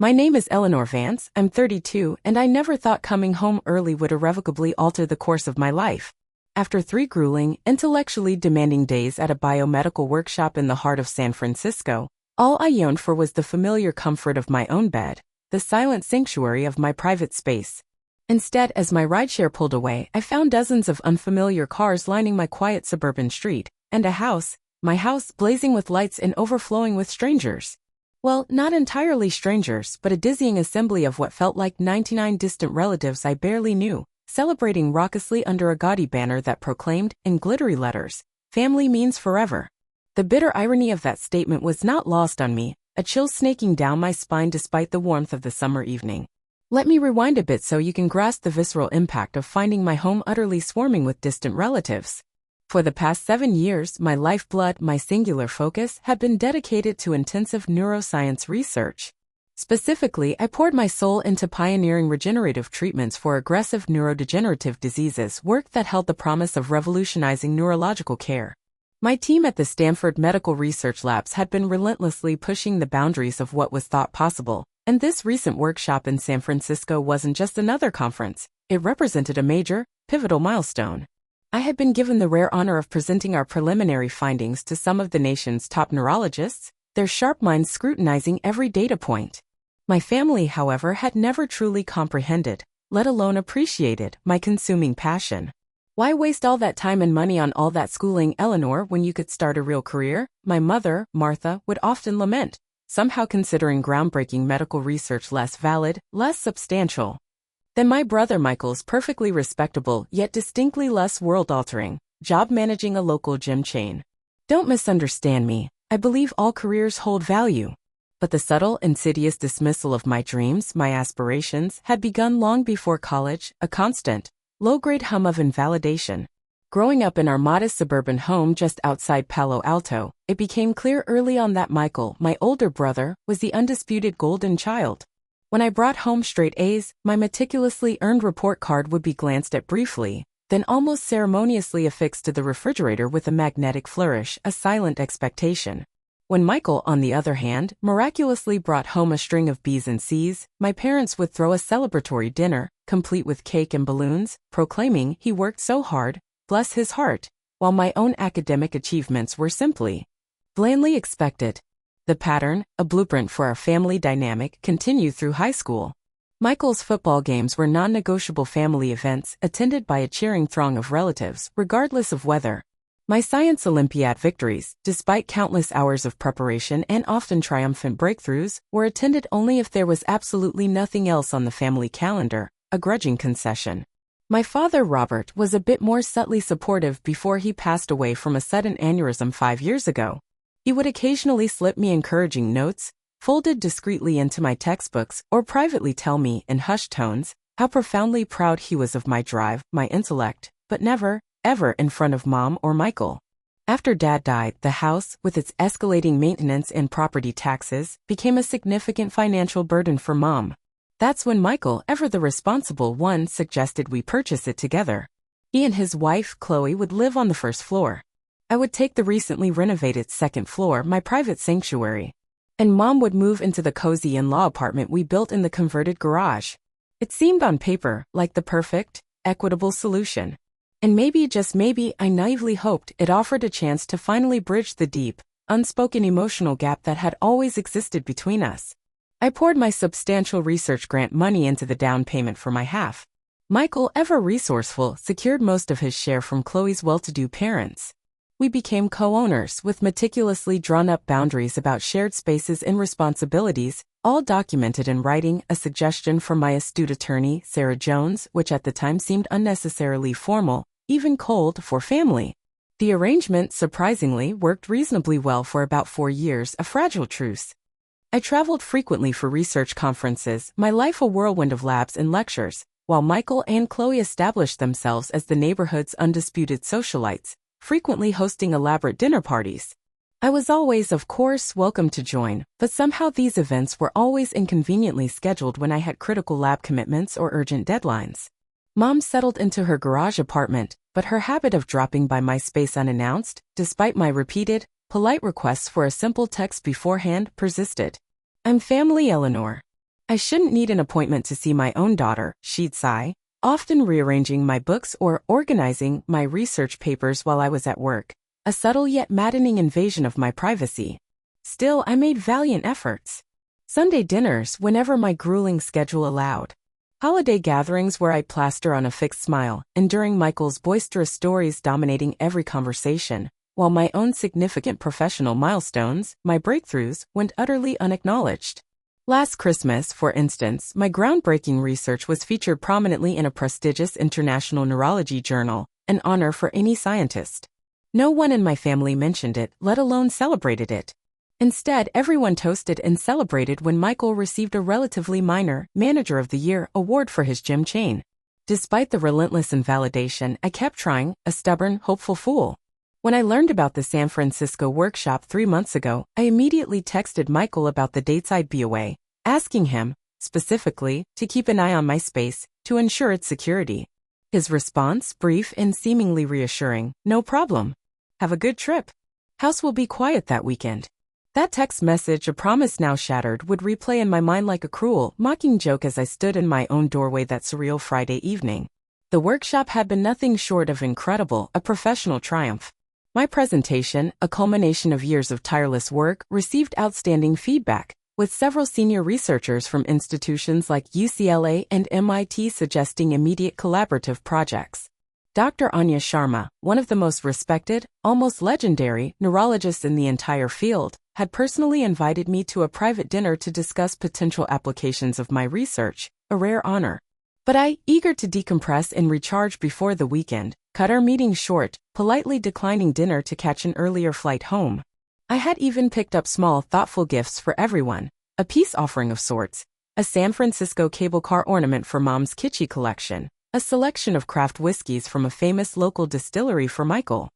My name is Eleanor Vance, I'm 32, and I never thought coming home early would irrevocably alter the course of my life. After 3 grueling, intellectually demanding days at a biomedical workshop in the heart of San Francisco, all I yearned for was the familiar comfort of my own bed, the silent sanctuary of my private space. Instead, as my rideshare pulled away, I found dozens of unfamiliar cars lining my quiet suburban street, and a house, my house, blazing with lights and overflowing with strangers. Well, not entirely strangers, but a dizzying assembly of what felt like 99 distant relatives I barely knew, celebrating raucously under a gaudy banner that proclaimed, in glittery letters, "Family means forever." The bitter irony of that statement was not lost on me, a chill snaking down my spine despite the warmth of the summer evening. Let me rewind a bit so you can grasp the visceral impact of finding my home utterly swarming with distant relatives. For the past 7 years, my lifeblood, my singular focus, had been dedicated to intensive neuroscience research. Specifically, I poured my soul into pioneering regenerative treatments for aggressive neurodegenerative diseases, work that held the promise of revolutionizing neurological care. My team at the Stanford Medical Research Labs had been relentlessly pushing the boundaries of what was thought possible, and this recent workshop in San Francisco wasn't just another conference, it represented a major, pivotal milestone. I had been given the rare honor of presenting our preliminary findings to some of the nation's top neurologists, their sharp minds scrutinizing every data point. My family, however, had never truly comprehended, let alone appreciated, my consuming passion. Why waste all that time and money on all that schooling, Eleanor, when you could start a real career? My mother, Martha, would often lament, somehow considering groundbreaking medical research less valid, less substantial than my brother Michael's perfectly respectable yet distinctly less world-altering job managing a local gym chain. Don't misunderstand me, I believe all careers hold value. But the subtle, insidious dismissal of my dreams, my aspirations, had begun long before college, a constant, low-grade hum of invalidation. Growing up in our modest suburban home just outside Palo Alto, it became clear early on that Michael, my older brother, was the undisputed golden child. When I brought home straight A's, my meticulously earned report card would be glanced at briefly, then almost ceremoniously affixed to the refrigerator with a magnetic flourish, a silent expectation. When Michael, on the other hand, miraculously brought home a string of B's and C's, my parents would throw a celebratory dinner, complete with cake and balloons, proclaiming he worked so hard, bless his heart, while my own academic achievements were simply blandly expected. The pattern, a blueprint for our family dynamic, continued through high school. Michael's football games were non-negotiable family events attended by a cheering throng of relatives, regardless of weather. My science Olympiad victories, despite countless hours of preparation and often triumphant breakthroughs, were attended only if there was absolutely nothing else on the family calendar, a grudging concession. My father, Robert, was a bit more subtly supportive before he passed away from a sudden aneurysm 5 years ago. He would occasionally slip me encouraging notes, folded discreetly into my textbooks, or privately tell me, in hushed tones, how profoundly proud he was of my drive, my intellect, but never, ever in front of Mom or Michael. After Dad died, the house, with its escalating maintenance and property taxes, became a significant financial burden for Mom. That's when Michael, ever the responsible one, suggested we purchase it together. He and his wife, Chloe, would live on the first floor. I would take the recently renovated second floor, my private sanctuary. And Mom would move into the cozy in-law apartment we built in the converted garage. It seemed on paper like the perfect, equitable solution. And maybe, just maybe, I naively hoped it offered a chance to finally bridge the deep, unspoken emotional gap that had always existed between us. I poured my substantial research grant money into the down payment for my half. Michael, ever resourceful, secured most of his share from Chloe's well-to-do parents. We became co-owners with meticulously drawn-up boundaries about shared spaces and responsibilities, all documented in writing, a suggestion from my astute attorney, Sarah Jones, which at the time seemed unnecessarily formal, even cold, for family. The arrangement, surprisingly, worked reasonably well for about 4 years, a fragile truce. I traveled frequently for research conferences, my life a whirlwind of labs and lectures, while Michael and Chloe established themselves as the neighborhood's undisputed socialites, frequently hosting elaborate dinner parties. I was always, of course, welcome to join, but somehow these events were always inconveniently scheduled when I had critical lab commitments or urgent deadlines. Mom settled into her garage apartment, but her habit of dropping by my space unannounced, despite my repeated, polite requests for a simple text beforehand, persisted. I'm family, Eleanor. I shouldn't need an appointment to see my own daughter, she'd sigh, often rearranging my books or organizing my research papers while I was at work, a subtle yet maddening invasion of my privacy. Still, I made valiant efforts. Sunday dinners whenever my grueling schedule allowed. Holiday gatherings where I'd plaster on a fixed smile, enduring Michael's boisterous stories dominating every conversation, while my own significant professional milestones, my breakthroughs, went utterly unacknowledged. Last Christmas, for instance, my groundbreaking research was featured prominently in a prestigious international neurology journal, an honor for any scientist. No one in my family mentioned it, let alone celebrated it. Instead, everyone toasted and celebrated when Michael received a relatively minor Manager of the Year award for his gym chain. Despite the relentless invalidation, I kept trying, a stubborn, hopeful fool. When I learned about the San Francisco workshop 3 months ago, I immediately texted Michael about the dates I'd be away, asking him, specifically, to keep an eye on my space, to ensure its security. His response, brief and seemingly reassuring, "No problem. Have a good trip. House will be quiet that weekend." That text message, a promise now shattered, would replay in my mind like a cruel, mocking joke as I stood in my own doorway that surreal Friday evening. The workshop had been nothing short of incredible, a professional triumph. My presentation, a culmination of years of tireless work, received outstanding feedback, with several senior researchers from institutions like UCLA and MIT suggesting immediate collaborative projects. Dr. Anya Sharma, one of the most respected, almost legendary, neurologists in the entire field, had personally invited me to a private dinner to discuss potential applications of my research, a rare honor. But I, eager to decompress and recharge before the weekend, cut our meeting short, politely declining dinner to catch an earlier flight home. I had even picked up small, thoughtful gifts for everyone, a peace offering of sorts, a San Francisco cable car ornament for Mom's kitschy collection, a selection of craft whiskeys from a famous local distillery for Michael,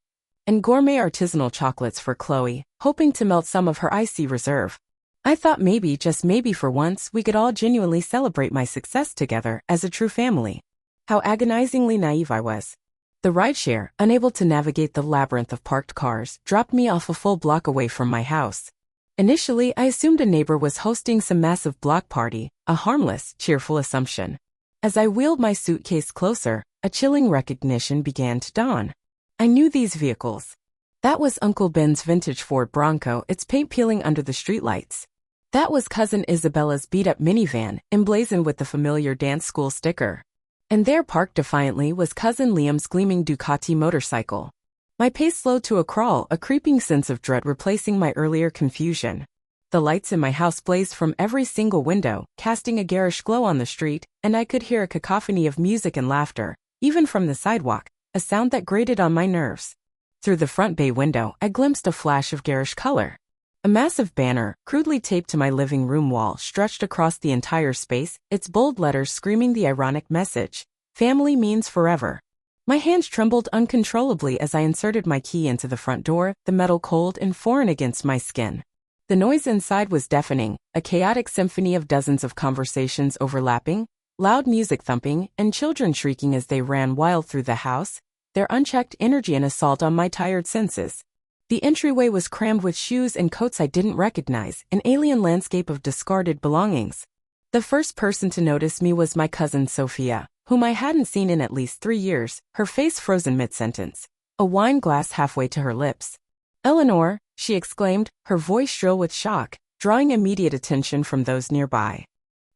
and gourmet artisanal chocolates for Chloe, hoping to melt some of her icy reserve. I thought maybe, just maybe for once, we could all genuinely celebrate my success together as a true family. How agonizingly naive I was. The rideshare, unable to navigate the labyrinth of parked cars, dropped me off a full block away from my house. Initially, I assumed a neighbor was hosting some massive block party, a harmless, cheerful assumption. As I wheeled my suitcase closer, a chilling recognition began to dawn. I knew these vehicles. That was Uncle Ben's vintage Ford Bronco, its paint peeling under the streetlights. That was Cousin Isabella's beat-up minivan, emblazoned with the familiar dance school sticker. And there, parked defiantly, was Cousin Liam's gleaming Ducati motorcycle. My pace slowed to a crawl, a creeping sense of dread replacing my earlier confusion. The lights in my house blazed from every single window, casting a garish glow on the street, and I could hear a cacophony of music and laughter, even from the sidewalk, a sound that grated on my nerves. Through the front bay window, I glimpsed a flash of garish color. A massive banner, crudely taped to my living room wall, stretched across the entire space, its bold letters screaming the ironic message, "Family means forever." My hands trembled uncontrollably as I inserted my key into the front door, the metal cold and foreign against my skin. The noise inside was deafening, a chaotic symphony of dozens of conversations overlapping, loud music thumping, and children shrieking as they ran wild through the house, their unchecked energy an assault on my tired senses. The entryway was crammed with shoes and coats I didn't recognize, an alien landscape of discarded belongings. The first person to notice me was my cousin Sophia, whom I hadn't seen in at least 3 years, her face frozen mid-sentence, a wine glass halfway to her lips. "Eleanor," she exclaimed, her voice shrill with shock, drawing immediate attention from those nearby.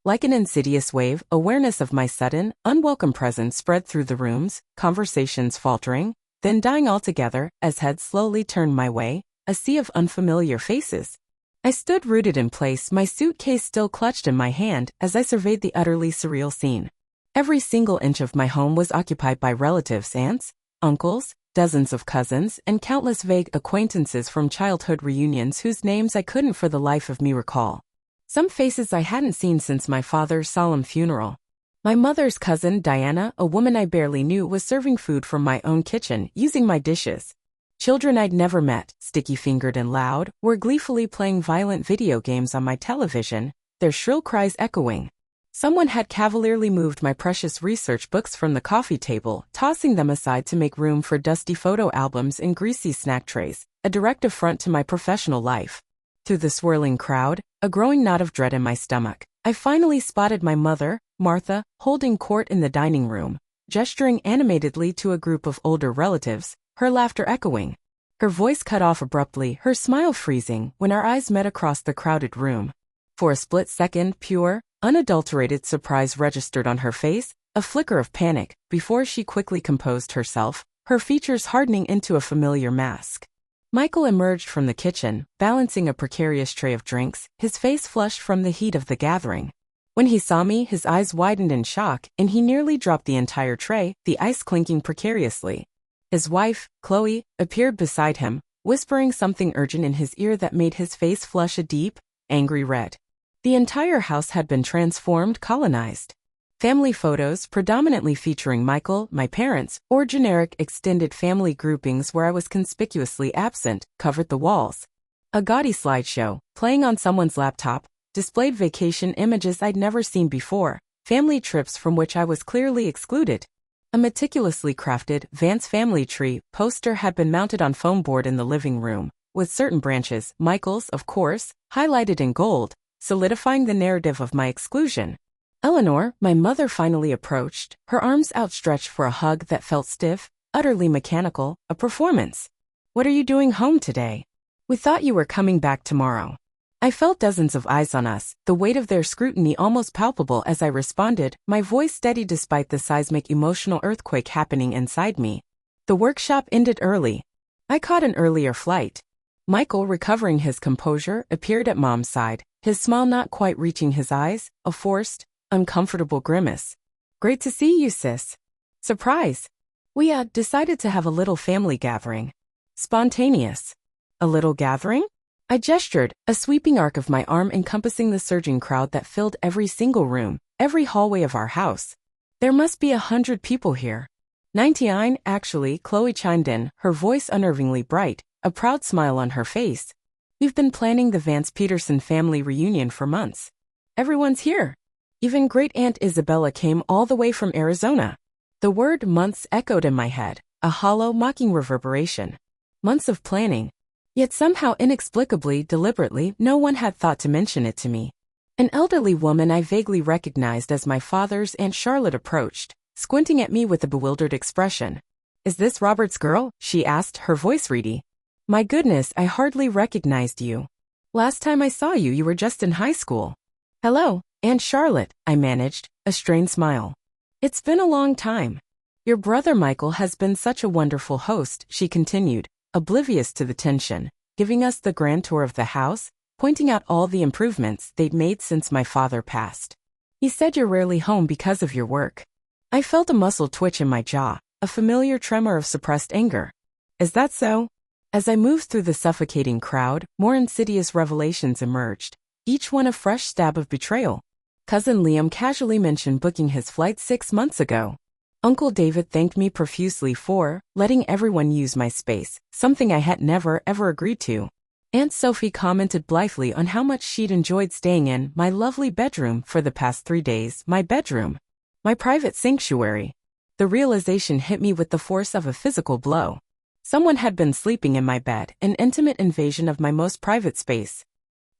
Like an insidious wave, awareness of my sudden, unwelcome presence spread through the rooms, conversations faltering, then dying altogether as heads slowly turned my way, a sea of unfamiliar faces. I stood rooted in place, my suitcase still clutched in my hand, as I surveyed the utterly surreal scene. Every single inch of my home was occupied by relatives, aunts, uncles, dozens of cousins, and countless vague acquaintances from childhood reunions whose names I couldn't for the life of me recall. Some faces I hadn't seen since my father's solemn funeral. My mother's cousin, Diana, a woman I barely knew, was serving food from my own kitchen, using my dishes. Children I'd never met, sticky-fingered and loud, were gleefully playing violent video games on my television, their shrill cries echoing. Someone had cavalierly moved my precious research books from the coffee table, tossing them aside to make room for dusty photo albums and greasy snack trays, a direct affront to my professional life. Through the swirling crowd, a growing knot of dread in my stomach, I finally spotted my mother, Martha, holding court in the dining room, gesturing animatedly to a group of older relatives, her laughter echoing. Her voice cut off abruptly, her smile freezing when our eyes met across the crowded room. For a split second, pure, unadulterated surprise registered on her face, a flicker of panic, before she quickly composed herself, her features hardening into a familiar mask. Michael emerged from the kitchen, balancing a precarious tray of drinks, his face flushed from the heat of the gathering. When he saw me, his eyes widened in shock, and he nearly dropped the entire tray, the ice clinking precariously. His wife, Chloe, appeared beside him, whispering something urgent in his ear that made his face flush a deep, angry red. The entire house had been transformed, colonized. Family photos, predominantly featuring Michael, my parents, or generic extended family groupings where I was conspicuously absent, covered the walls. A gaudy slideshow, playing on someone's laptop, displayed vacation images I'd never seen before, family trips from which I was clearly excluded. A meticulously crafted Vance family tree poster had been mounted on foam board in the living room, with certain branches, Michael's, of course, highlighted in gold, solidifying the narrative of my exclusion. Eleanor, my mother, finally approached, her arms outstretched for a hug that felt stiff, utterly mechanical, a performance. "What are you doing home today? We thought you were coming back tomorrow." I felt dozens of eyes on us, the weight of their scrutiny almost palpable as I responded, my voice steady despite the seismic emotional earthquake happening inside me. The workshop ended early. I caught an earlier flight. Michael, recovering his composure, appeared at Mom's side, his smile not quite reaching his eyes, a forced, uncomfortable grimace. "Great to see you, sis." "Surprise. We decided to have a little family gathering." "Spontaneous." "A little gathering?" I gestured, a sweeping arc of my arm encompassing the surging crowd that filled every single room, every hallway of our house. "There must be 100 people here." 99, actually, Chloe chimed in, her voice unnervingly bright, a proud smile on her face. "We've been planning the Vance Peterson family reunion for months. Everyone's here. Even Great-Aunt Isabella came all the way from Arizona." The word months echoed in my head, a hollow, mocking reverberation. Months of planning. Yet somehow inexplicably, deliberately, no one had thought to mention it to me. An elderly woman I vaguely recognized as my father's Aunt Charlotte approached, squinting at me with a bewildered expression. "Is this Robert's girl?" she asked, her voice reedy. "My goodness, I hardly recognized you. Last time I saw you, you were just in high school." "Hello, Aunt Charlotte," I managed, a strained smile. "It's been a long time. Your brother Michael has been such a wonderful host," she continued, oblivious to the tension, giving us the grand tour of the house, pointing out all the improvements they'd made since my father passed. "He said you're rarely home because of your work." I felt a muscle twitch in my jaw, a familiar tremor of suppressed anger. "Is that so?" As I moved through the suffocating crowd, more insidious revelations emerged, each one a fresh stab of betrayal. Cousin Liam casually mentioned booking his flight 6 months ago. Uncle David thanked me profusely for letting everyone use my space, something I had never, ever agreed to. Aunt Sophie commented blithely on how much she'd enjoyed staying in my lovely bedroom for the past 3 days, my bedroom. My private sanctuary. The realization hit me with the force of a physical blow. Someone had been sleeping in my bed, an intimate invasion of my most private space.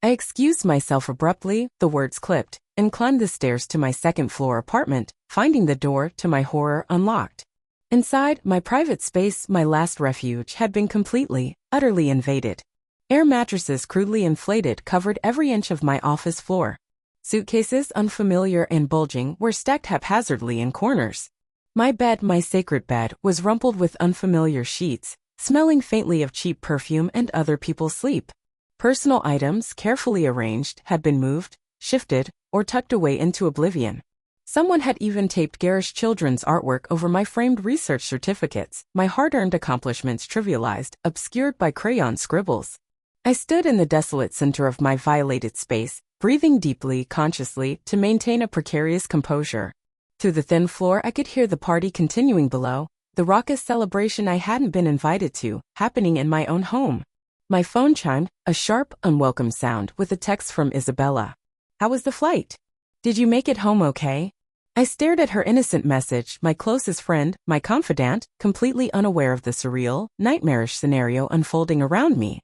I excused myself abruptly, the words clipped, and climbed the stairs to my second-floor apartment, finding the door, to my horror, unlocked. Inside, my private space, my last refuge, had been completely, utterly invaded. Air mattresses crudely inflated covered every inch of my office floor. Suitcases, unfamiliar and bulging, were stacked haphazardly in corners. My bed, my sacred bed, was rumpled with unfamiliar sheets, smelling faintly of cheap perfume and other people's sleep. Personal items, carefully arranged, had been moved, shifted, or tucked away into oblivion. Someone had even taped garish children's artwork over my framed research certificates, my hard-earned accomplishments trivialized, obscured by crayon scribbles. I stood in the desolate center of my violated space, breathing deeply, consciously, to maintain a precarious composure. Through the thin floor I could hear the party continuing below, the raucous celebration I hadn't been invited to, happening in my own home. My phone chimed, a sharp, unwelcome sound, with a text from Isabella. "How was the flight? Did you make it home okay?" I stared at her innocent message, my closest friend, my confidant, completely unaware of the surreal, nightmarish scenario unfolding around me.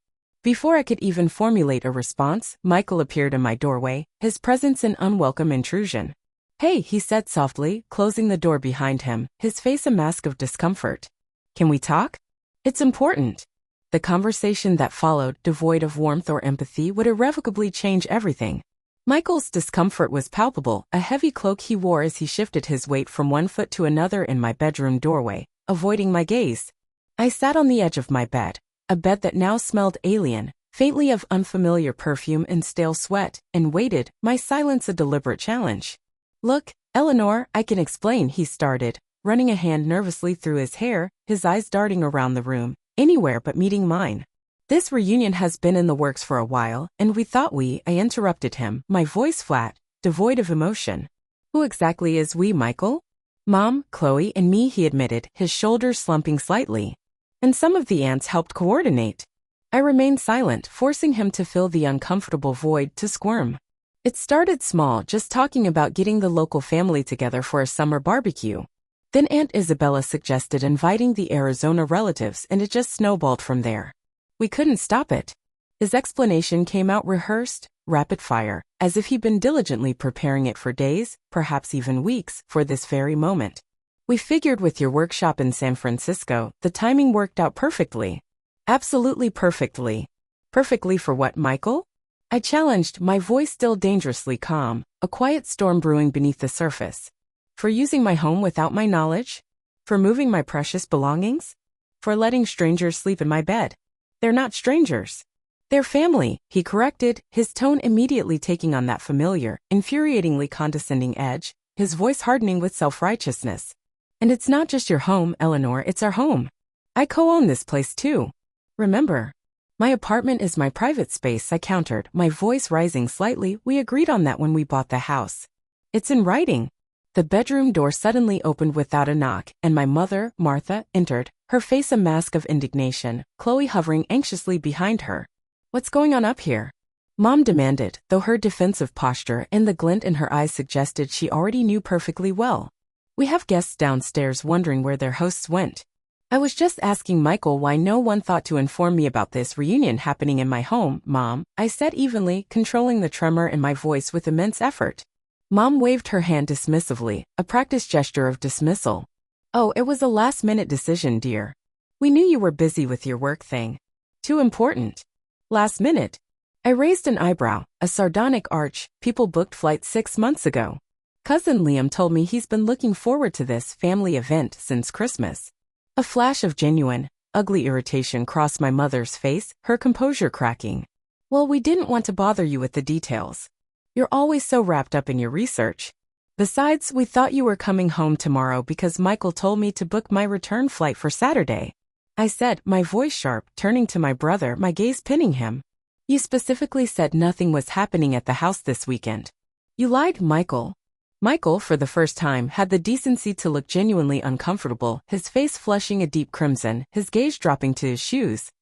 Before I could even formulate a response, Michael appeared in my doorway, his presence an unwelcome intrusion. "Hey," he said softly, closing the door behind him, his face a mask of discomfort. "Can we talk? It's important." The conversation that followed, devoid of warmth or empathy, would irrevocably change everything. Michael's discomfort was palpable, a heavy cloak he wore as he shifted his weight from one foot to another in my bedroom doorway, avoiding my gaze. I sat on the edge of my bed, a bed that now smelled alien, faintly of unfamiliar perfume and stale sweat, and waited, my silence a deliberate challenge. "Look, Eleanor, I can explain," he started, running a hand nervously through his hair, his eyes darting around the room, anywhere but meeting mine. "This reunion has been in the works for a while, and we thought I interrupted him, my voice flat, devoid of emotion. "Who exactly is we, Michael?" "Mom, Chloe, and me," he admitted, his shoulders slumping slightly. "And some of the aunts helped coordinate." I remained silent, forcing him to fill the uncomfortable void to squirm. "It started small, just talking about getting the local family together for a summer barbecue. Then Aunt Isabella suggested inviting the Arizona relatives, and it just snowballed from there. We couldn't stop it." His explanation came out rehearsed, rapid fire, as if he'd been diligently preparing it for days, perhaps even weeks, for this very moment. "We figured with your workshop in San Francisco, the timing worked out perfectly." "Absolutely perfectly." "Perfectly for what, Michael?" I challenged, my voice still dangerously calm, a quiet storm brewing beneath the surface. "For using my home without my knowledge? For moving my precious belongings? For letting strangers sleep in my bed?" "They're not strangers. They're family," he corrected, his tone immediately taking on that familiar, infuriatingly condescending edge, his voice hardening with self-righteousness. "And it's not just your home, Eleanor, it's our home. I co-own this place too. Remember? My apartment is my private space," I countered, my voice rising slightly. "We agreed on that when we bought the house. It's in writing." The bedroom door suddenly opened without a knock, and my mother, Martha, entered, her face a mask of indignation, Chloe hovering anxiously behind her. "What's going on up here?" Mom demanded, though her defensive posture and the glint in her eyes suggested she already knew perfectly well. "We have guests downstairs wondering where their hosts went." "I was just asking Michael why no one thought to inform me about this reunion happening in my home, Mom," I said evenly, controlling the tremor in my voice with immense effort. Mom waved her hand dismissively, a practiced gesture of dismissal. "Oh, it was a last-minute decision, dear. We knew you were busy with your work thing. Too important. Last minute." I raised an eyebrow, a sardonic arch. "People booked flights 6 months ago. Cousin Liam told me he's been looking forward to this family event since Christmas." A flash of genuine, ugly irritation crossed my mother's face, her composure cracking. "Well, we didn't want to bother you with the details. You're always so wrapped up in your research. Besides, we thought you were coming home tomorrow because Michael told me to book my return flight for Saturday," I said, my voice sharp, turning to my brother, my gaze pinning him. "You specifically said nothing was happening at the house this weekend." "You lied, Michael." Michael, for the first time, had the decency to look genuinely uncomfortable, his face flushing a deep crimson, his gaze dropping to his shoes.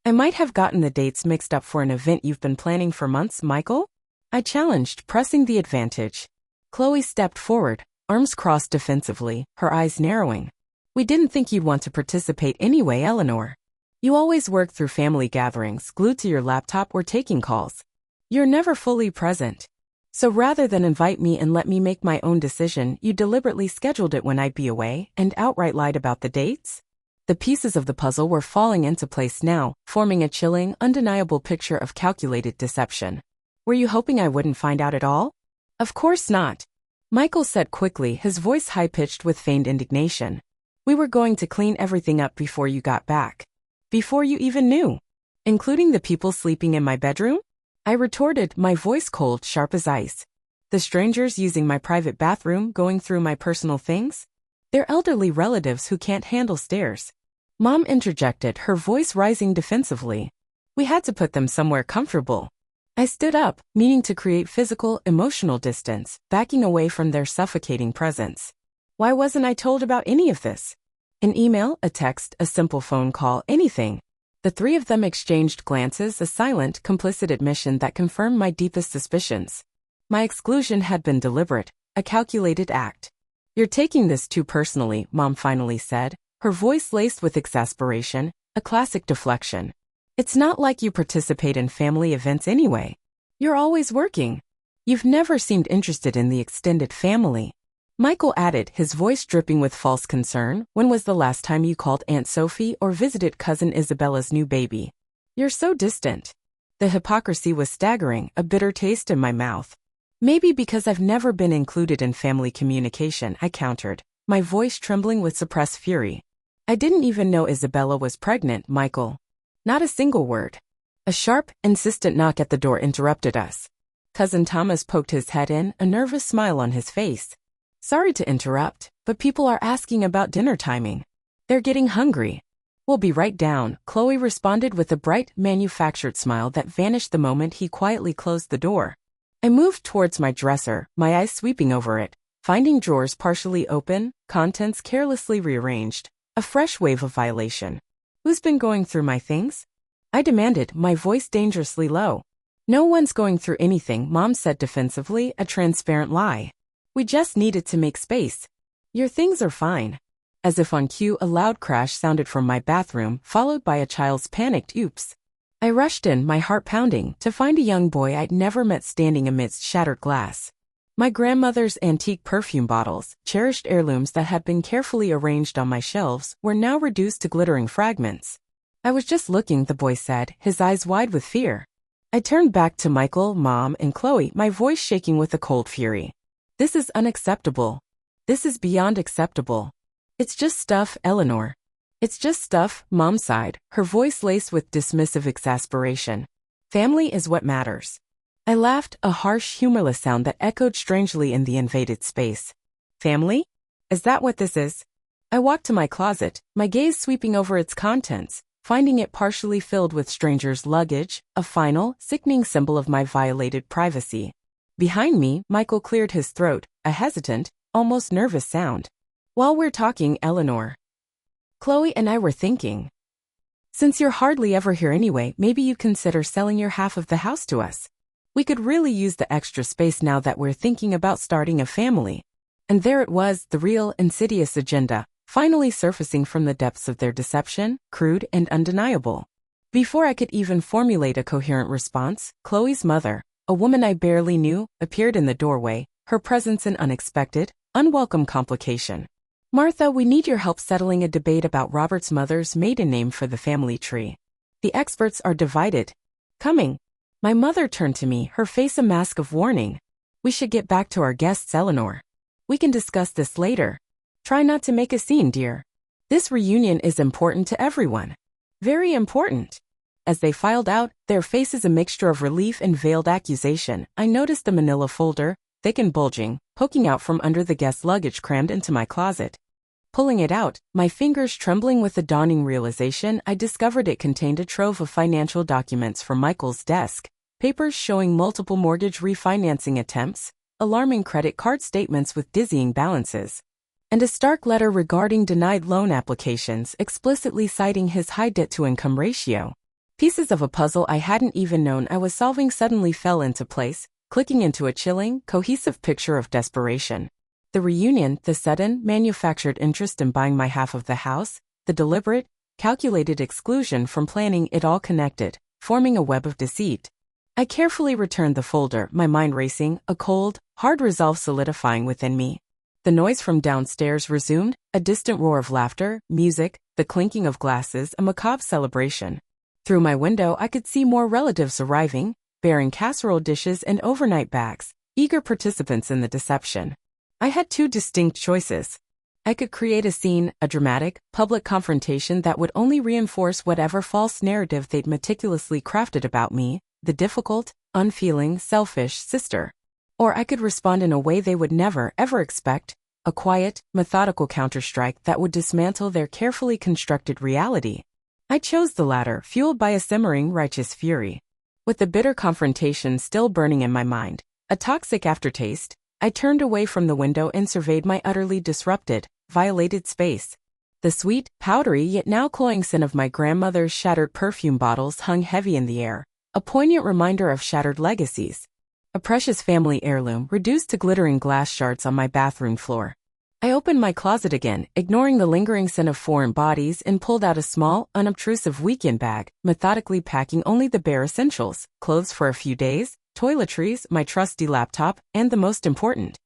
"I might have gotten the dates mixed up for an event you've been planning for months, Michael?" I challenged, pressing the advantage. Chloe stepped forward, arms crossed defensively, her eyes narrowing. "We didn't think you'd want to participate anyway, Eleanor. You always work through family gatherings, glued to your laptop or taking calls. You're never fully present. So rather than invite me and let me make my own decision, you deliberately scheduled it when I'd be away and outright lied about the dates?" The pieces of the puzzle were falling into place now, forming a chilling, undeniable picture of calculated deception. "Were you hoping I wouldn't find out at all?" "Of course not," Michael said quickly, his voice high-pitched with feigned indignation. "We were going to clean everything up before you got back. Before you even knew. Including the people sleeping in my bedroom?" I retorted, my voice cold, sharp as ice. "The strangers using my private bathroom, going through my personal things? They're elderly relatives who can't handle stairs." Mom interjected, her voice rising defensively. "We had to put them somewhere comfortable." I stood up, meaning to create physical, emotional distance, backing away from their suffocating presence. Why wasn't I told about any of this? An email, a text, a simple phone call, anything. The three of them exchanged glances, a silent, complicit admission that confirmed my deepest suspicions. My exclusion had been deliberate, a calculated act. "You're taking this too personally," Mom finally said, her voice laced with exasperation, a classic deflection. It's not like you participate in family events anyway. You're always working. You've never seemed interested in the extended family. Michael added, his voice dripping with false concern. When was the last time you called Aunt Sophie or visited Cousin Isabella's new baby? You're so distant. The hypocrisy was staggering, a bitter taste in my mouth. Maybe because I've never been included in family communication, I countered, my voice trembling with suppressed fury. I didn't even know Isabella was pregnant, Michael. Not a single word. A sharp, insistent knock at the door interrupted us. Cousin Thomas poked his head in, a nervous smile on his face. Sorry to interrupt, but people are asking about dinner timing. They're getting hungry. We'll be right down, Chloe responded with a bright, manufactured smile that vanished the moment he quietly closed the door. I moved towards my dresser, my eyes sweeping over it, finding drawers partially open, contents carelessly rearranged. A fresh wave of violation. Who's been going through my things? I demanded, my voice dangerously low. No one's going through anything, Mom said defensively, a transparent lie. We just needed to make space. Your things are fine. As if on cue, a loud crash sounded from my bathroom, followed by a child's panicked oops. I rushed in, my heart pounding, to find a young boy I'd never met standing amidst shattered glass. My grandmother's antique perfume bottles, cherished heirlooms that had been carefully arranged on my shelves, were now reduced to glittering fragments. I was just looking, the boy said, his eyes wide with fear. I turned back to Michael, Mom, and Chloe, my voice shaking with a cold fury. This is unacceptable. This is beyond acceptable. It's just stuff, Eleanor. It's just stuff, Mom sighed, her voice laced with dismissive exasperation. Family is what matters. I laughed, a harsh, humorless sound that echoed strangely in the invaded space. Family? Is that what this is? I walked to my closet, my gaze sweeping over its contents, finding it partially filled with strangers' luggage, a final, sickening symbol of my violated privacy. Behind me, Michael cleared his throat, a hesitant, almost nervous sound. While we're talking, Eleanor. Chloe and I were thinking. Since you're hardly ever here anyway, maybe you consider selling your half of the house to us. We could really use the extra space now that we're thinking about starting a family. And there it was, the real, insidious agenda, finally surfacing from the depths of their deception, crude and undeniable. Before I could even formulate a coherent response, Chloe's mother, a woman I barely knew, appeared in the doorway, her presence an unexpected, unwelcome complication. Martha, we need your help settling a debate about Robert's mother's maiden name for the family tree. The experts are divided. Coming. My mother turned to me, her face a mask of warning. We should get back to our guests, Eleanor. We can discuss this later. Try not to make a scene, dear. This reunion is important to everyone. Very important. As they filed out, their faces a mixture of relief and veiled accusation, I noticed the manila folder, thick and bulging, poking out from under the guest luggage crammed into my closet. Pulling it out, my fingers trembling with the dawning realization, I discovered it contained a trove of financial documents from Michael's desk, papers showing multiple mortgage refinancing attempts, alarming credit card statements with dizzying balances, and a stark letter regarding denied loan applications explicitly citing his high debt-to-income ratio. Pieces of a puzzle I hadn't even known I was solving suddenly fell into place, clicking into a chilling, cohesive picture of desperation. The reunion, the sudden, manufactured interest in buying my half of the house, the deliberate, calculated exclusion from planning it all connected, forming a web of deceit. I carefully returned the folder, my mind racing, a cold, hard resolve solidifying within me. The noise from downstairs resumed, a distant roar of laughter, music, the clinking of glasses, a macabre celebration. Through my window I could see more relatives arriving, bearing casserole dishes and overnight bags, eager participants in the deception. I had two distinct choices. I could create a scene, a dramatic, public confrontation that would only reinforce whatever false narrative they'd meticulously crafted about me, the difficult, unfeeling, selfish sister. Or I could respond in a way they would never, ever expect, a quiet, methodical counterstrike that would dismantle their carefully constructed reality. I chose the latter, fueled by a simmering, righteous fury. With the bitter confrontation still burning in my mind, a toxic aftertaste, I turned away from the window and surveyed my utterly disrupted, violated space. The sweet, powdery yet now cloying scent of my grandmother's shattered perfume bottles hung heavy in the air, a poignant reminder of shattered legacies. A precious family heirloom reduced to glittering glass shards on my bathroom floor. I opened my closet again, ignoring the lingering scent of foreign bodies, and pulled out a small, unobtrusive weekend bag, methodically packing only the bare essentials: clothes for a few days, toiletries, my trusty laptop, and the most important,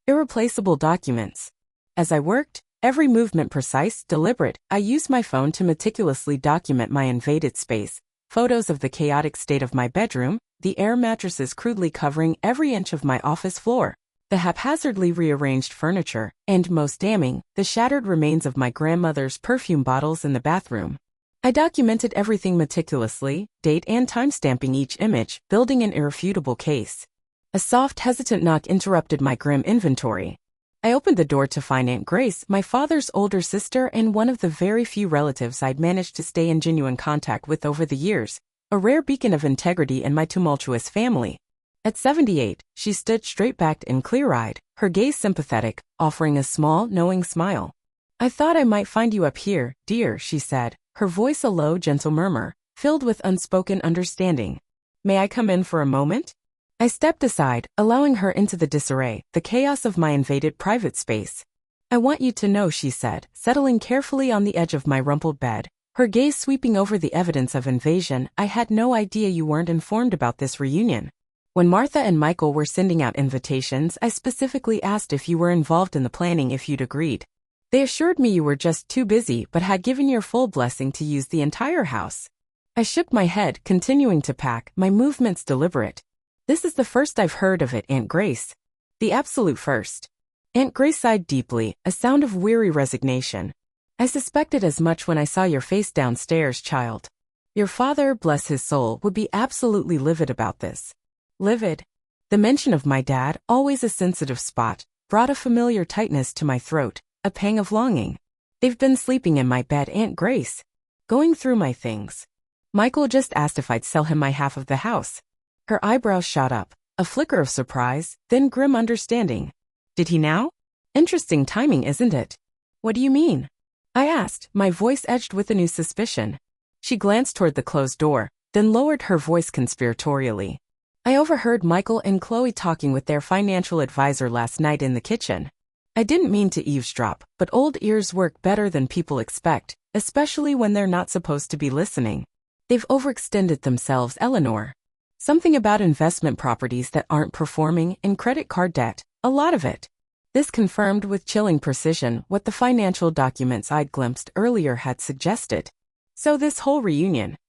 irreplaceable documents. As I worked, every movement precise, deliberate, I used my phone to meticulously document my invaded space: photos of the chaotic state of my bedroom, the air mattresses crudely covering every inch of my office floor, the haphazardly rearranged furniture, and, most damning, the shattered remains of my grandmother's perfume bottles in the bathroom. I documented everything meticulously, date and timestamping each image, building an irrefutable case. A soft, hesitant knock interrupted my grim inventory. I opened the door to find Aunt Grace, my father's older sister and one of the very few relatives I'd managed to stay in genuine contact with over the years, a rare beacon of integrity in my tumultuous family. At 78, she stood straight-backed and clear-eyed, her gaze sympathetic, offering a small, knowing smile. "I thought I might find you up here, dear," she said, her voice a low, gentle murmur, filled with unspoken understanding. "May I come in for a moment?" I stepped aside, allowing her into the disarray, the chaos of my invaded private space. "I want you to know," she said, settling carefully on the edge of my rumpled bed, her gaze sweeping over the evidence of invasion, "I had no idea you weren't informed about this reunion. When Martha and Michael were sending out invitations, I specifically asked if you were involved in the planning if you'd agreed. They assured me you were just too busy but had given your full blessing to use the entire house." I shook my head, continuing to pack, my movements deliberate. "This is the first I've heard of it, Aunt Grace. The absolute first." Aunt Grace sighed deeply, a sound of weary resignation. "I suspected as much when I saw your face downstairs, child. Your father, bless his soul, would be absolutely livid about this." Livid. The mention of my dad, always a sensitive spot, brought a familiar tightness to my throat, a pang of longing. "They've been sleeping in my bed, Aunt Grace. Going through my things. Michael just asked if I'd sell him my half of the house." Her eyebrows shot up, a flicker of surprise, then grim understanding. "Did he now? Interesting timing, isn't it?" "What do you mean?" I asked, my voice edged with a new suspicion. She glanced toward the closed door, then lowered her voice conspiratorially. "I overheard Michael and Chloe talking with their financial advisor last night in the kitchen. I didn't mean to eavesdrop, but old ears work better than people expect, especially when they're not supposed to be listening. They've overextended themselves, Eleanor. Something about investment properties that aren't performing and credit card debt, a lot of it." This confirmed with chilling precision what the financial documents I'd glimpsed earlier had suggested. So this whole reunion.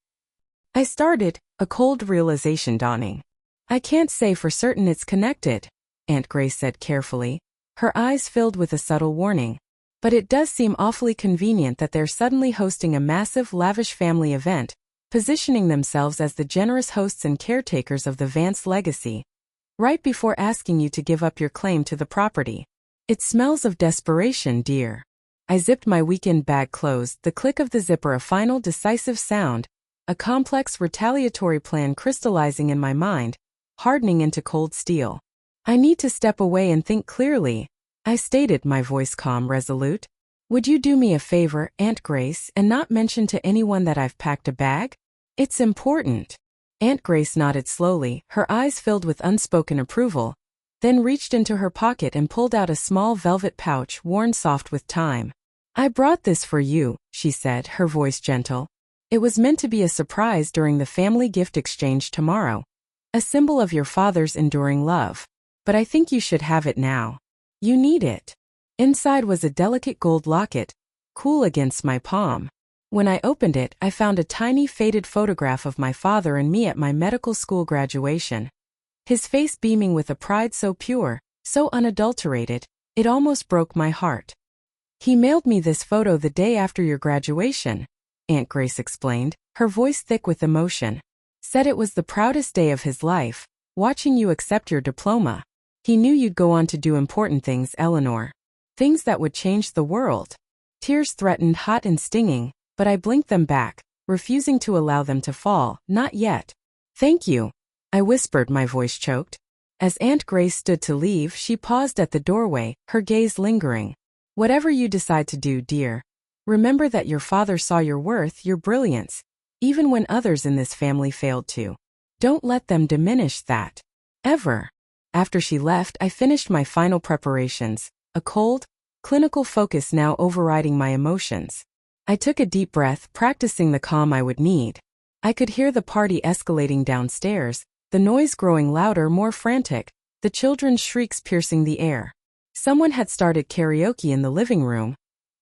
I started, a cold realization dawning. "I can't say for certain it's connected," Aunt Grace said carefully, her eyes filled with a subtle warning. "But it does seem awfully convenient that they're suddenly hosting a massive, lavish family event, positioning themselves as the generous hosts and caretakers of the Vance legacy, right before asking you to give up your claim to the property. It smells of desperation, dear." I zipped my weekend bag closed, the click of the zipper a final decisive sound, a complex retaliatory plan crystallizing in my mind, hardening into cold steel. "I need to step away and think clearly," I stated, my voice calm, resolute. "Would you do me a favor, Aunt Grace, and not mention to anyone that I've packed a bag? It's important." Aunt Grace nodded slowly, her eyes filled with unspoken approval, then reached into her pocket and pulled out a small velvet pouch worn soft with time. "I brought this for you," she said, her voice gentle. "It was meant to be a surprise during the family gift exchange tomorrow. A symbol of your father's enduring love. But I think you should have it now. You need it." Inside was a delicate gold locket, cool against my palm. When I opened it, I found a tiny faded photograph of my father and me at my medical school graduation. His face beaming with a pride so pure, so unadulterated, it almost broke my heart. "He mailed me this photo the day after your graduation," Aunt Grace explained, her voice thick with emotion. "Said it was the proudest day of his life, watching you accept your diploma. He knew you'd go on to do important things, Eleanor. Things that would change the world." Tears threatened, hot and stinging, but I blinked them back, refusing to allow them to fall. "Not yet." "Thank you," I whispered, my voice choked. As Aunt Grace stood to leave, she paused at the doorway, her gaze lingering. "Whatever you decide to do, dear, remember that your father saw your worth, your brilliance, even when others in this family failed to. Don't let them diminish that. Ever." After she left, I finished my final preparations, a cold, clinical focus now overriding my emotions. I took a deep breath, practicing the calm I would need. I could hear the party escalating downstairs, the noise growing louder, more frantic, the children's shrieks piercing the air. Someone had started karaoke in the living room,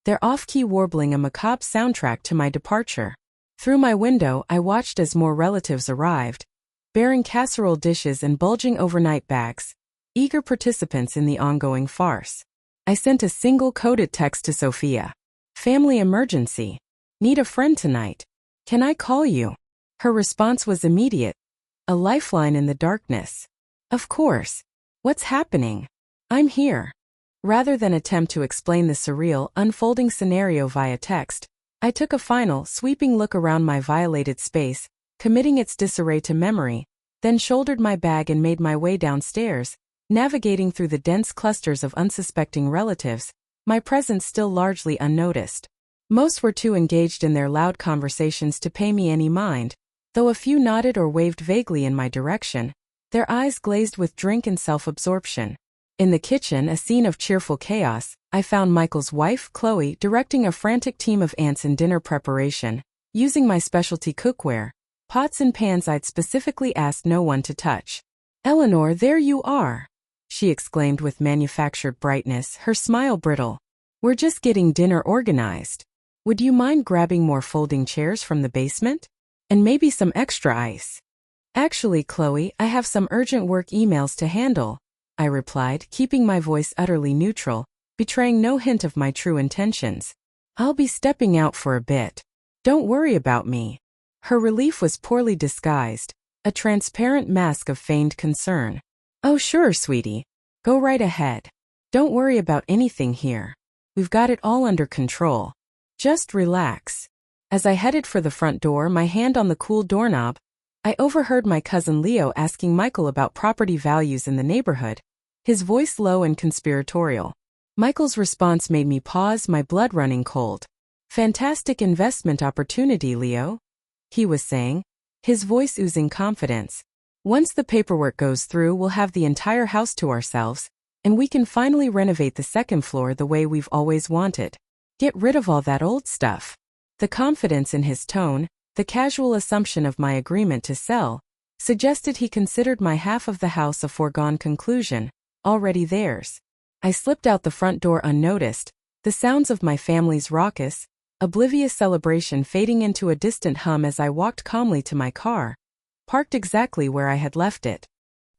their off-key warbling a macabre soundtrack to my departure. Through my window, I watched as more relatives arrived, bearing casserole dishes and bulging overnight bags, eager participants in the ongoing farce. I sent a single coded text to Sophia. Family emergency. Need a friend tonight. Can I call you? Her response was immediate. A lifeline in the darkness. Of course. What's happening? I'm here. Rather than attempt to explain the surreal, unfolding scenario via text, I took a final, sweeping look around my violated space, committing its disarray to memory, then shouldered my bag and made my way downstairs, navigating through the dense clusters of unsuspecting relatives, my presence still largely unnoticed. Most were too engaged in their loud conversations to pay me any mind, though a few nodded or waved vaguely in my direction, their eyes glazed with drink and self-absorption. In the kitchen, a scene of cheerful chaos, I found Michael's wife, Chloe, directing a frantic team of aunts in dinner preparation, using my specialty cookware, pots and pans I'd specifically asked no one to touch. "Eleanor, there you are," she exclaimed with manufactured brightness, her smile brittle. "We're just getting dinner organized. Would you mind grabbing more folding chairs from the basement? And maybe some extra ice?" "Actually, Chloe, I have some urgent work emails to handle," I replied, keeping my voice utterly neutral, betraying no hint of my true intentions. "I'll be stepping out for a bit. Don't worry about me." Her relief was poorly disguised, a transparent mask of feigned concern. "Oh sure, sweetie. Go right ahead. Don't worry about anything here. We've got it all under control. Just relax." As I headed for the front door, my hand on the cool doorknob, I overheard my cousin Leo asking Michael about property values in the neighborhood, his voice low and conspiratorial. Michael's response made me pause, my blood running cold. "Fantastic investment opportunity, Leo," he was saying, his voice oozing confidence. "Once the paperwork goes through, we'll have the entire house to ourselves, and we can finally renovate the second floor the way we've always wanted. Get rid of all that old stuff." The confidence in his tone, the casual assumption of my agreement to sell, suggested he considered my half of the house a foregone conclusion, already theirs. I slipped out the front door unnoticed, the sounds of my family's raucous, oblivious celebration fading into a distant hum as I walked calmly to my car, parked exactly where I had left it.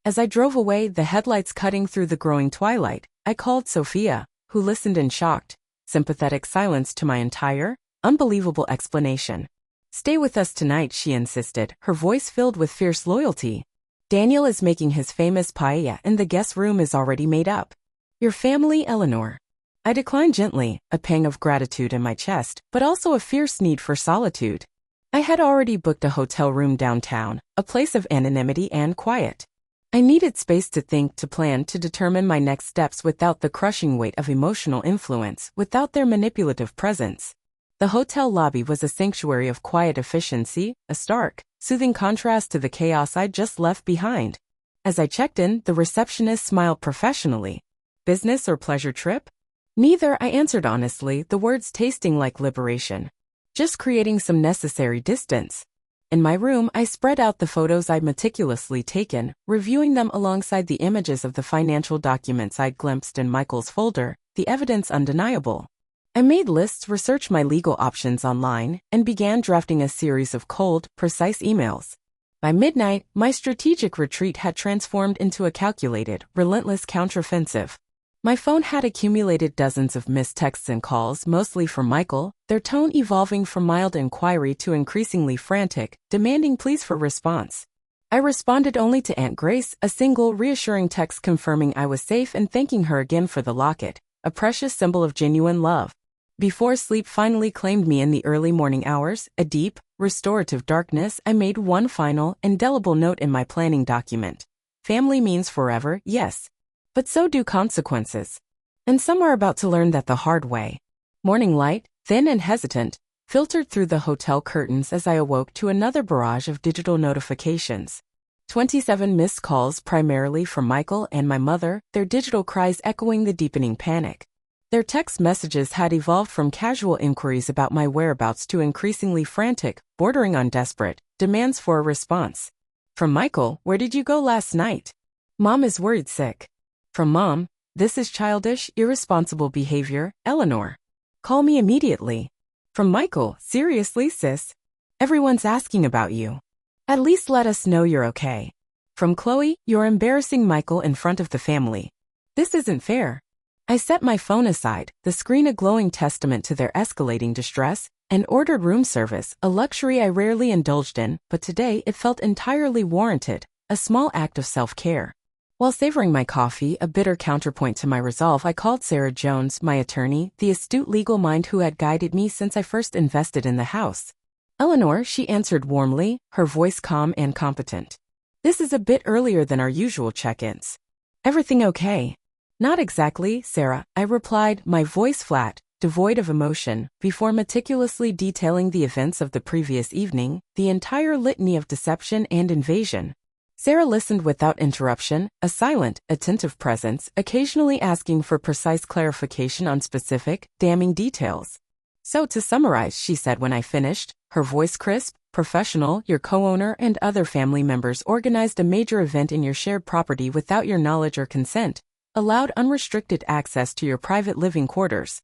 As I drove away, the headlights cutting through the growing twilight, I called Sophia, who listened in shocked, sympathetic silence to my entire, unbelievable explanation. "Stay with us tonight," she insisted, her voice filled with fierce loyalty. "Daniel is making his famous paella and the guest room is already made up. Your family, Eleanor." I declined gently, a pang of gratitude in my chest, but also a fierce need for solitude. I had already booked a hotel room downtown, a place of anonymity and quiet. I needed space to think, to plan, to determine my next steps without the crushing weight of emotional influence, without their manipulative presence. The hotel lobby was a sanctuary of quiet efficiency, a stark, soothing contrast to the chaos I'd just left behind. As I checked in, the receptionist smiled professionally. "Business or pleasure trip?" "Neither," I answered honestly, the words tasting like liberation. "Just creating some necessary distance." In my room, I spread out the photos I'd meticulously taken, reviewing them alongside the images of the financial documents I'd glimpsed in Michael's folder, the evidence undeniable. I made lists, researched my legal options online, and began drafting a series of cold, precise emails. By midnight, my strategic retreat had transformed into a calculated, relentless counteroffensive. My phone had accumulated dozens of missed texts and calls, mostly from Michael, their tone evolving from mild inquiry to increasingly frantic, demanding pleas for response. I responded only to Aunt Grace, a single, reassuring text confirming I was safe and thanking her again for the locket, a precious symbol of genuine love. Before sleep finally claimed me in the early morning hours, a deep, restorative darkness, I made one final, indelible note in my planning document. Family means forever, yes. But so do consequences. And some are about to learn that the hard way. Morning light, thin and hesitant, filtered through the hotel curtains as I awoke to another barrage of digital notifications. 27 missed calls primarily from Michael and my mother, their digital cries echoing the deepening panic. Their text messages had evolved from casual inquiries about my whereabouts to increasingly frantic, bordering on desperate, demands for a response. From Michael, "Where did you go last night?" "Mom is worried sick." From Mom, "This is childish, irresponsible behavior, Eleanor. Call me immediately." From Michael, "Seriously, sis? Everyone's asking about you. At least let us know you're okay." From Chloe, "You're embarrassing Michael in front of the family. This isn't fair." I set my phone aside, the screen a glowing testament to their escalating distress, and ordered room service, a luxury I rarely indulged in, but today it felt entirely warranted, a small act of self-care. While savoring my coffee, a bitter counterpoint to my resolve, I called Sarah Jones, my attorney, the astute legal mind who had guided me since I first invested in the house. "Eleanor," she answered warmly, her voice calm and competent. "This is a bit earlier than our usual check-ins. Everything okay?" "Not exactly, Sarah," I replied, my voice flat, devoid of emotion, before meticulously detailing the events of the previous evening, the entire litany of deception and invasion. Sarah listened without interruption, a silent, attentive presence, occasionally asking for precise clarification on specific, damning details. "So to summarize," she said when I finished, her voice crisp, professional, "your co-owner and other family members organized a major event in your shared property without your knowledge or consent, allowed unrestricted access to your private living quarters,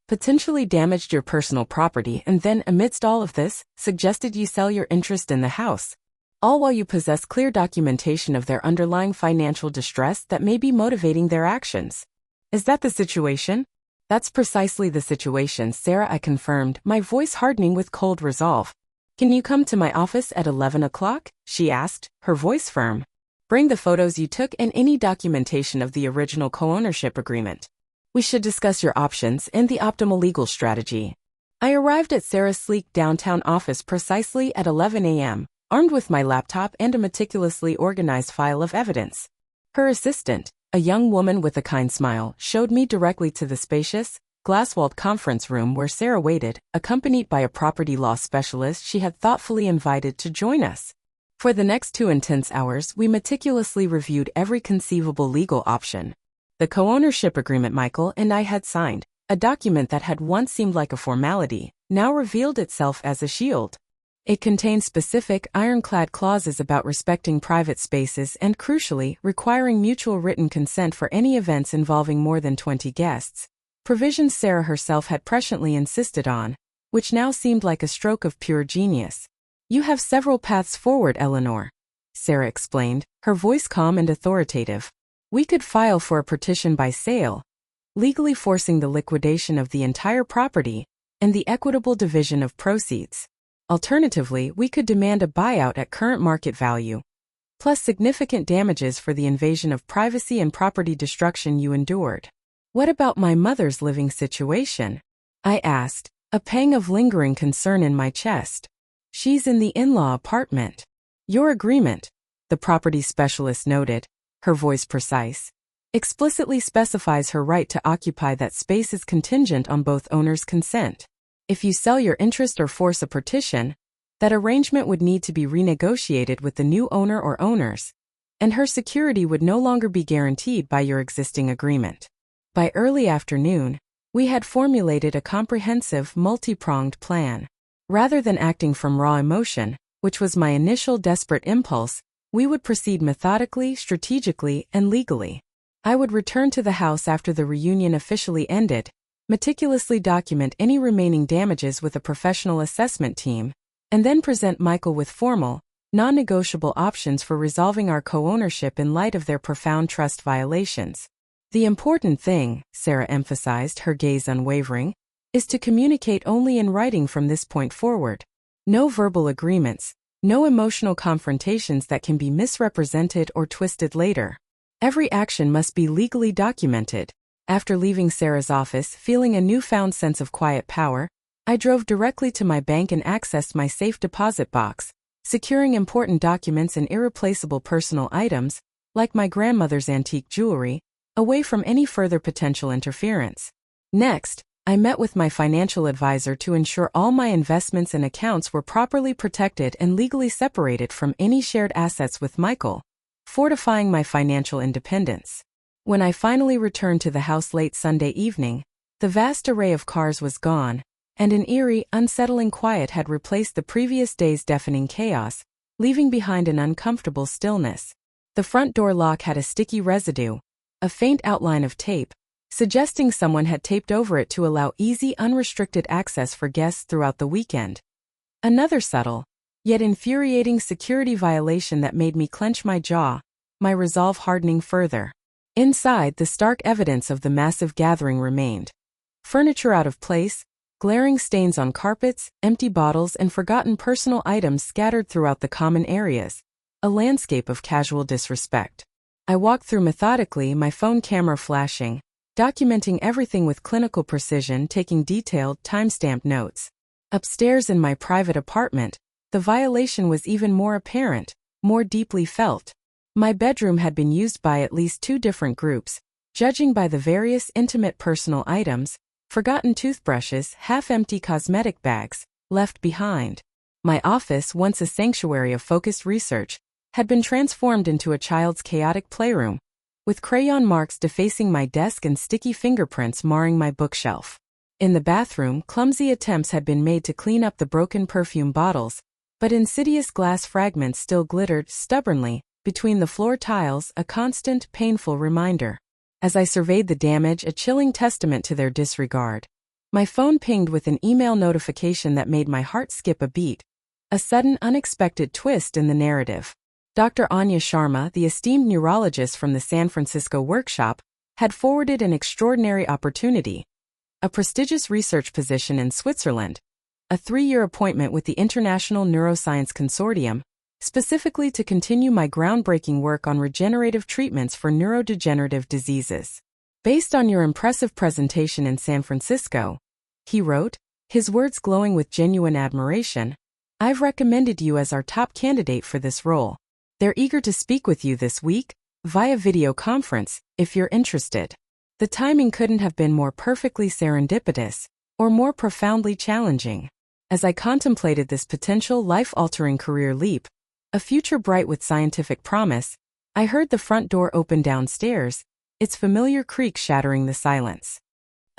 potentially damaged your personal property, and then, amidst all of this, suggested you sell your interest in the house, all while you possess clear documentation of their underlying financial distress that may be motivating their actions. Is that the situation?" "That's precisely the situation, Sarah," I confirmed, my voice hardening with cold resolve. "Can you come to my office at 11 o'clock? She asked, her voice firm. "Bring the photos you took and any documentation of the original co-ownership agreement. We should discuss your options and the optimal legal strategy." I arrived at Sarah's sleek downtown office precisely at 11 a.m., armed with my laptop and a meticulously organized file of evidence. Her assistant, a young woman with a kind smile, showed me directly to the spacious, glass-walled conference room where Sarah waited, accompanied by a property law specialist she had thoughtfully invited to join us. For the next 2 intense hours, we meticulously reviewed every conceivable legal option. The co-ownership agreement Michael and I had signed, a document that had once seemed like a formality, now revealed itself as a shield. It contained specific, ironclad clauses about respecting private spaces and, crucially, requiring mutual written consent for any events involving more than 20 guests, provisions Sarah herself had presciently insisted on, which now seemed like a stroke of pure genius. "You have several paths forward, Eleanor," Sarah explained, her voice calm and authoritative. "We could file for a petition by sale, legally forcing the liquidation of the entire property and the equitable division of proceeds. Alternatively, we could demand a buyout at current market value, plus significant damages for the invasion of privacy and property destruction you endured." "What about my mother's living situation?" I asked, a pang of lingering concern in my chest. "She's in the in-law apartment." "Your agreement," the property specialist noted, her voice precise, "explicitly specifies her right to occupy that space is contingent on both owners' consent. If you sell your interest or force a partition, that arrangement would need to be renegotiated with the new owner or owners, and her security would no longer be guaranteed by your existing agreement." By early afternoon, we had formulated a comprehensive, multi-pronged plan. Rather than acting from raw emotion, which was my initial desperate impulse, we would proceed methodically, strategically, and legally. I would return to the house after the reunion officially ended, meticulously document any remaining damages with a professional assessment team, and then present Michael with formal, non-negotiable options for resolving our co-ownership in light of their profound trust violations. "The important thing," Sarah emphasized, her gaze unwavering, "is to communicate only in writing from this point forward. No verbal agreements, no emotional confrontations that can be misrepresented or twisted later. Every action must be legally documented." After leaving Sarah's office, feeling a newfound sense of quiet power, I drove directly to my bank and accessed my safe deposit box, securing important documents and irreplaceable personal items, like my grandmother's antique jewelry, away from any further potential interference. Next, I met with my financial advisor to ensure all my investments and accounts were properly protected and legally separated from any shared assets with Michael, fortifying my financial independence. When I finally returned to the house late Sunday evening, The vast array of cars was gone, and an eerie, unsettling quiet had replaced the previous day's deafening chaos, leaving behind an uncomfortable stillness. The front door lock had a sticky residue, a faint outline of tape, suggesting someone had taped over it to allow easy, unrestricted access for guests throughout the weekend. Another subtle, yet infuriating security violation that made me clench my jaw, my resolve hardening further. Inside, the stark evidence of the massive gathering remained. Furniture out of place, glaring stains on carpets, empty bottles, and forgotten personal items scattered throughout the common areas. A landscape of casual disrespect. I walked through methodically, my phone camera flashing, documenting everything with clinical precision, taking detailed, time-stamped notes. Upstairs in my private apartment, the violation was even more apparent, more deeply felt. My bedroom had been used by at least 2 different groups, judging by the various intimate personal items, forgotten toothbrushes, half-empty cosmetic bags, left behind. My office, once a sanctuary of focused research, had been transformed into a child's chaotic playroom, with crayon marks defacing my desk and sticky fingerprints marring my bookshelf. In the bathroom, clumsy attempts had been made to clean up the broken perfume bottles, but insidious glass fragments still glittered stubbornly between the floor tiles, a constant, painful reminder. As I surveyed the damage, a chilling testament to their disregard. My phone pinged with an email notification that made my heart skip a beat. A sudden, unexpected twist in the narrative. Dr. Anya Sharma, the esteemed neurologist from the San Francisco workshop, had forwarded an extraordinary opportunity. A prestigious research position in Switzerland. A 3-year appointment with the International Neuroscience Consortium, specifically to continue my groundbreaking work on regenerative treatments for neurodegenerative diseases. Based on your impressive presentation in San Francisco, he wrote, his words glowing with genuine admiration, I've recommended you as our top candidate for this role. They're eager to speak with you this week, via video conference, if you're interested. The timing couldn't have been more perfectly serendipitous, or more profoundly challenging. As I contemplated this potential life-altering career leap, a future bright with scientific promise, I heard the front door open downstairs, its familiar creak shattering the silence.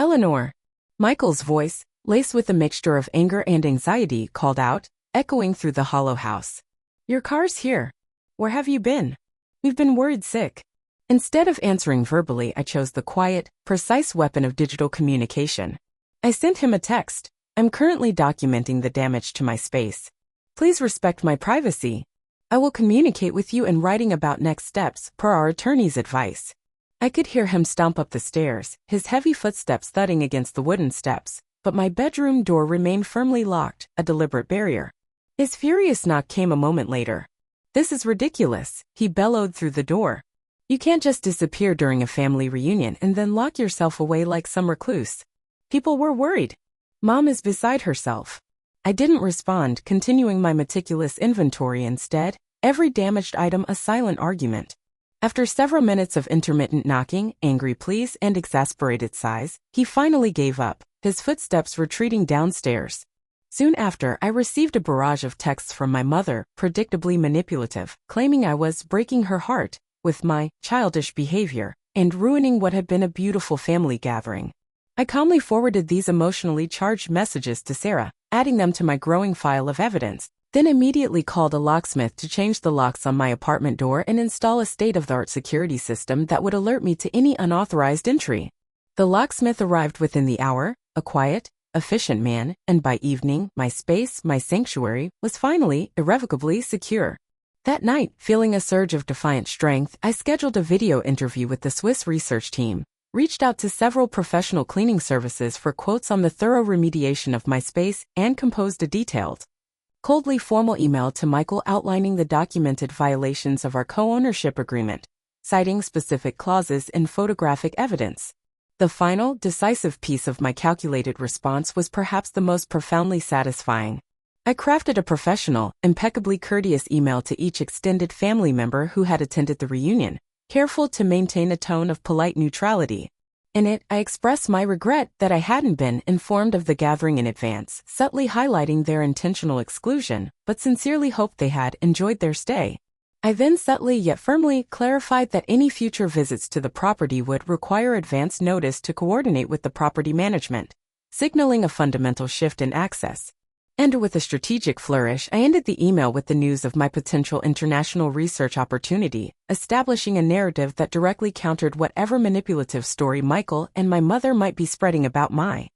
Eleanor, Michael's voice, laced with a mixture of anger and anxiety, called out, echoing through the hollow house. Your car's here. Where have you been? We've been worried sick. Instead of answering verbally, I chose the quiet, precise weapon of digital communication. I sent him a text. I'm currently documenting the damage to my space. Please respect my privacy. I will communicate with you in writing about next steps, per our attorney's advice. I could hear him stomp up the stairs, his heavy footsteps thudding against the wooden steps, but my bedroom door remained firmly locked, a deliberate barrier. His furious knock came a moment later. This is ridiculous, he bellowed through the door. You can't just disappear during a family reunion and then lock yourself away like some recluse. People were worried. Mom is beside herself. I didn't respond, continuing my meticulous inventory instead, every damaged item a silent argument. After several minutes of intermittent knocking, angry pleas, and exasperated sighs, he finally gave up, his footsteps retreating downstairs. Soon after, I received a barrage of texts from my mother, predictably manipulative, claiming I was breaking her heart with my childish behavior and ruining what had been a beautiful family gathering. I calmly forwarded these emotionally charged messages to Sarah, adding them to my growing file of evidence, then immediately called a locksmith to change the locks on my apartment door and install a state-of-the-art security system that would alert me to any unauthorized entry. The locksmith arrived within the hour, a quiet, efficient man, and by evening, my space, my sanctuary, was finally, irrevocably secure. That night, feeling a surge of defiant strength, I scheduled a video interview with the Swiss research team, reached out to several professional cleaning services for quotes on the thorough remediation of my space, and composed a detailed, coldly formal email to Michael outlining the documented violations of our co-ownership agreement, citing specific clauses in photographic evidence. The final, decisive piece of my calculated response was perhaps the most profoundly satisfying. I crafted a professional, impeccably courteous email to each extended family member who had attended the reunion, careful to maintain a tone of polite neutrality. In it, I expressed my regret that I hadn't been informed of the gathering in advance, subtly highlighting their intentional exclusion, but sincerely hoped they had enjoyed their stay. I then subtly yet firmly clarified that any future visits to the property would require advance notice to coordinate with the property management, signaling a fundamental shift in access. And with a strategic flourish, I ended the email with the news of my potential international research opportunity, establishing a narrative that directly countered whatever manipulative story Michael and my mother might be spreading about my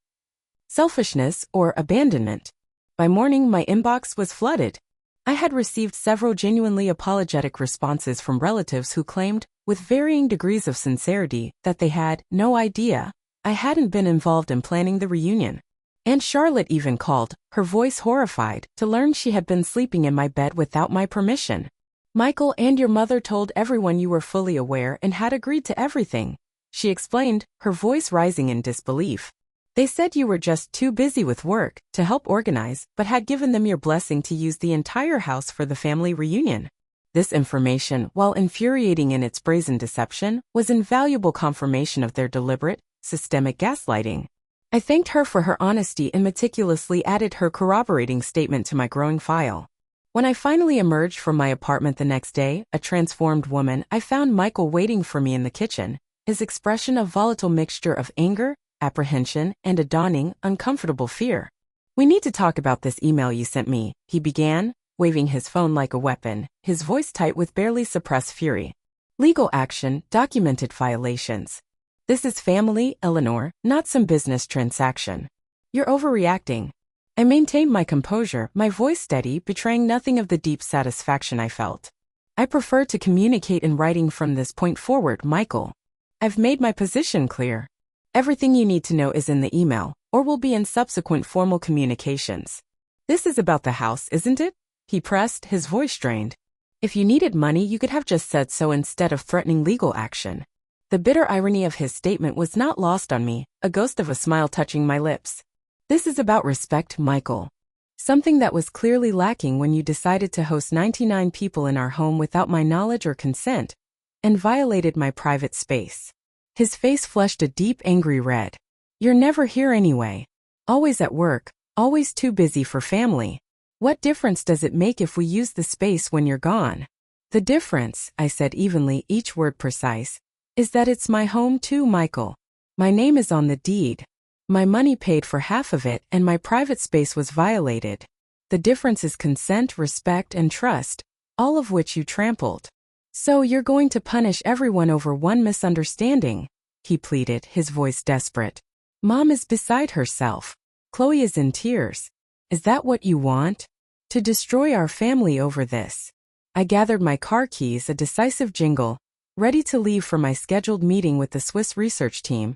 selfishness or abandonment. By morning, my inbox was flooded. I had received several genuinely apologetic responses from relatives who claimed, with varying degrees of sincerity, that they had no idea I hadn't been involved in planning the reunion. Aunt Charlotte even called, her voice horrified, to learn she had been sleeping in my bed without my permission. Michael and your mother told everyone you were fully aware and had agreed to everything, she explained, her voice rising in disbelief. They said you were just too busy with work to help organize, but had given them your blessing to use the entire house for the family reunion. This information, while infuriating in its brazen deception, was invaluable confirmation of their deliberate, systemic gaslighting. I thanked her for her honesty and meticulously added her corroborating statement to my growing file. When I finally emerged from my apartment the next day, a transformed woman, I found Michael waiting for me in the kitchen, his expression a volatile mixture of anger, apprehension, and a dawning, uncomfortable fear. "We need to talk about this email you sent me," he began, waving his phone like a weapon, his voice tight with barely suppressed fury. "Legal action, documented violations. This is family, Eleanor, not some business transaction. You're overreacting." I maintained my composure, my voice steady, betraying nothing of the deep satisfaction I felt. "I prefer to communicate in writing from this point forward, Michael. I've made my position clear. Everything you need to know is in the email, or will be in subsequent formal communications. This is about the house, isn't it?" he pressed, his voice strained. "If you needed money, you could have just said so instead of threatening legal action." The bitter irony of his statement was not lost on me, a ghost of a smile touching my lips. "This is about respect, Michael. Something that was clearly lacking when you decided to host 99 people in our home without my knowledge or consent, and violated my private space." His face flushed a deep, angry red. "You're never here anyway. Always at work, always too busy for family. What difference does it make if we use the space when you're gone?" "The difference," I said evenly, each word precise, "is that it's my home too, Michael. My name is on the deed. My money paid for half of it and my private space was violated. The difference is consent, respect, and trust, all of which you trampled. So you're going to punish everyone over one misunderstanding," he pleaded, his voice desperate. "Mom is beside herself. Chloe is in tears. Is that what you want? To destroy our family over this?" I gathered my car keys, a decisive jingle, ready to leave for my scheduled meeting with the Swiss research team,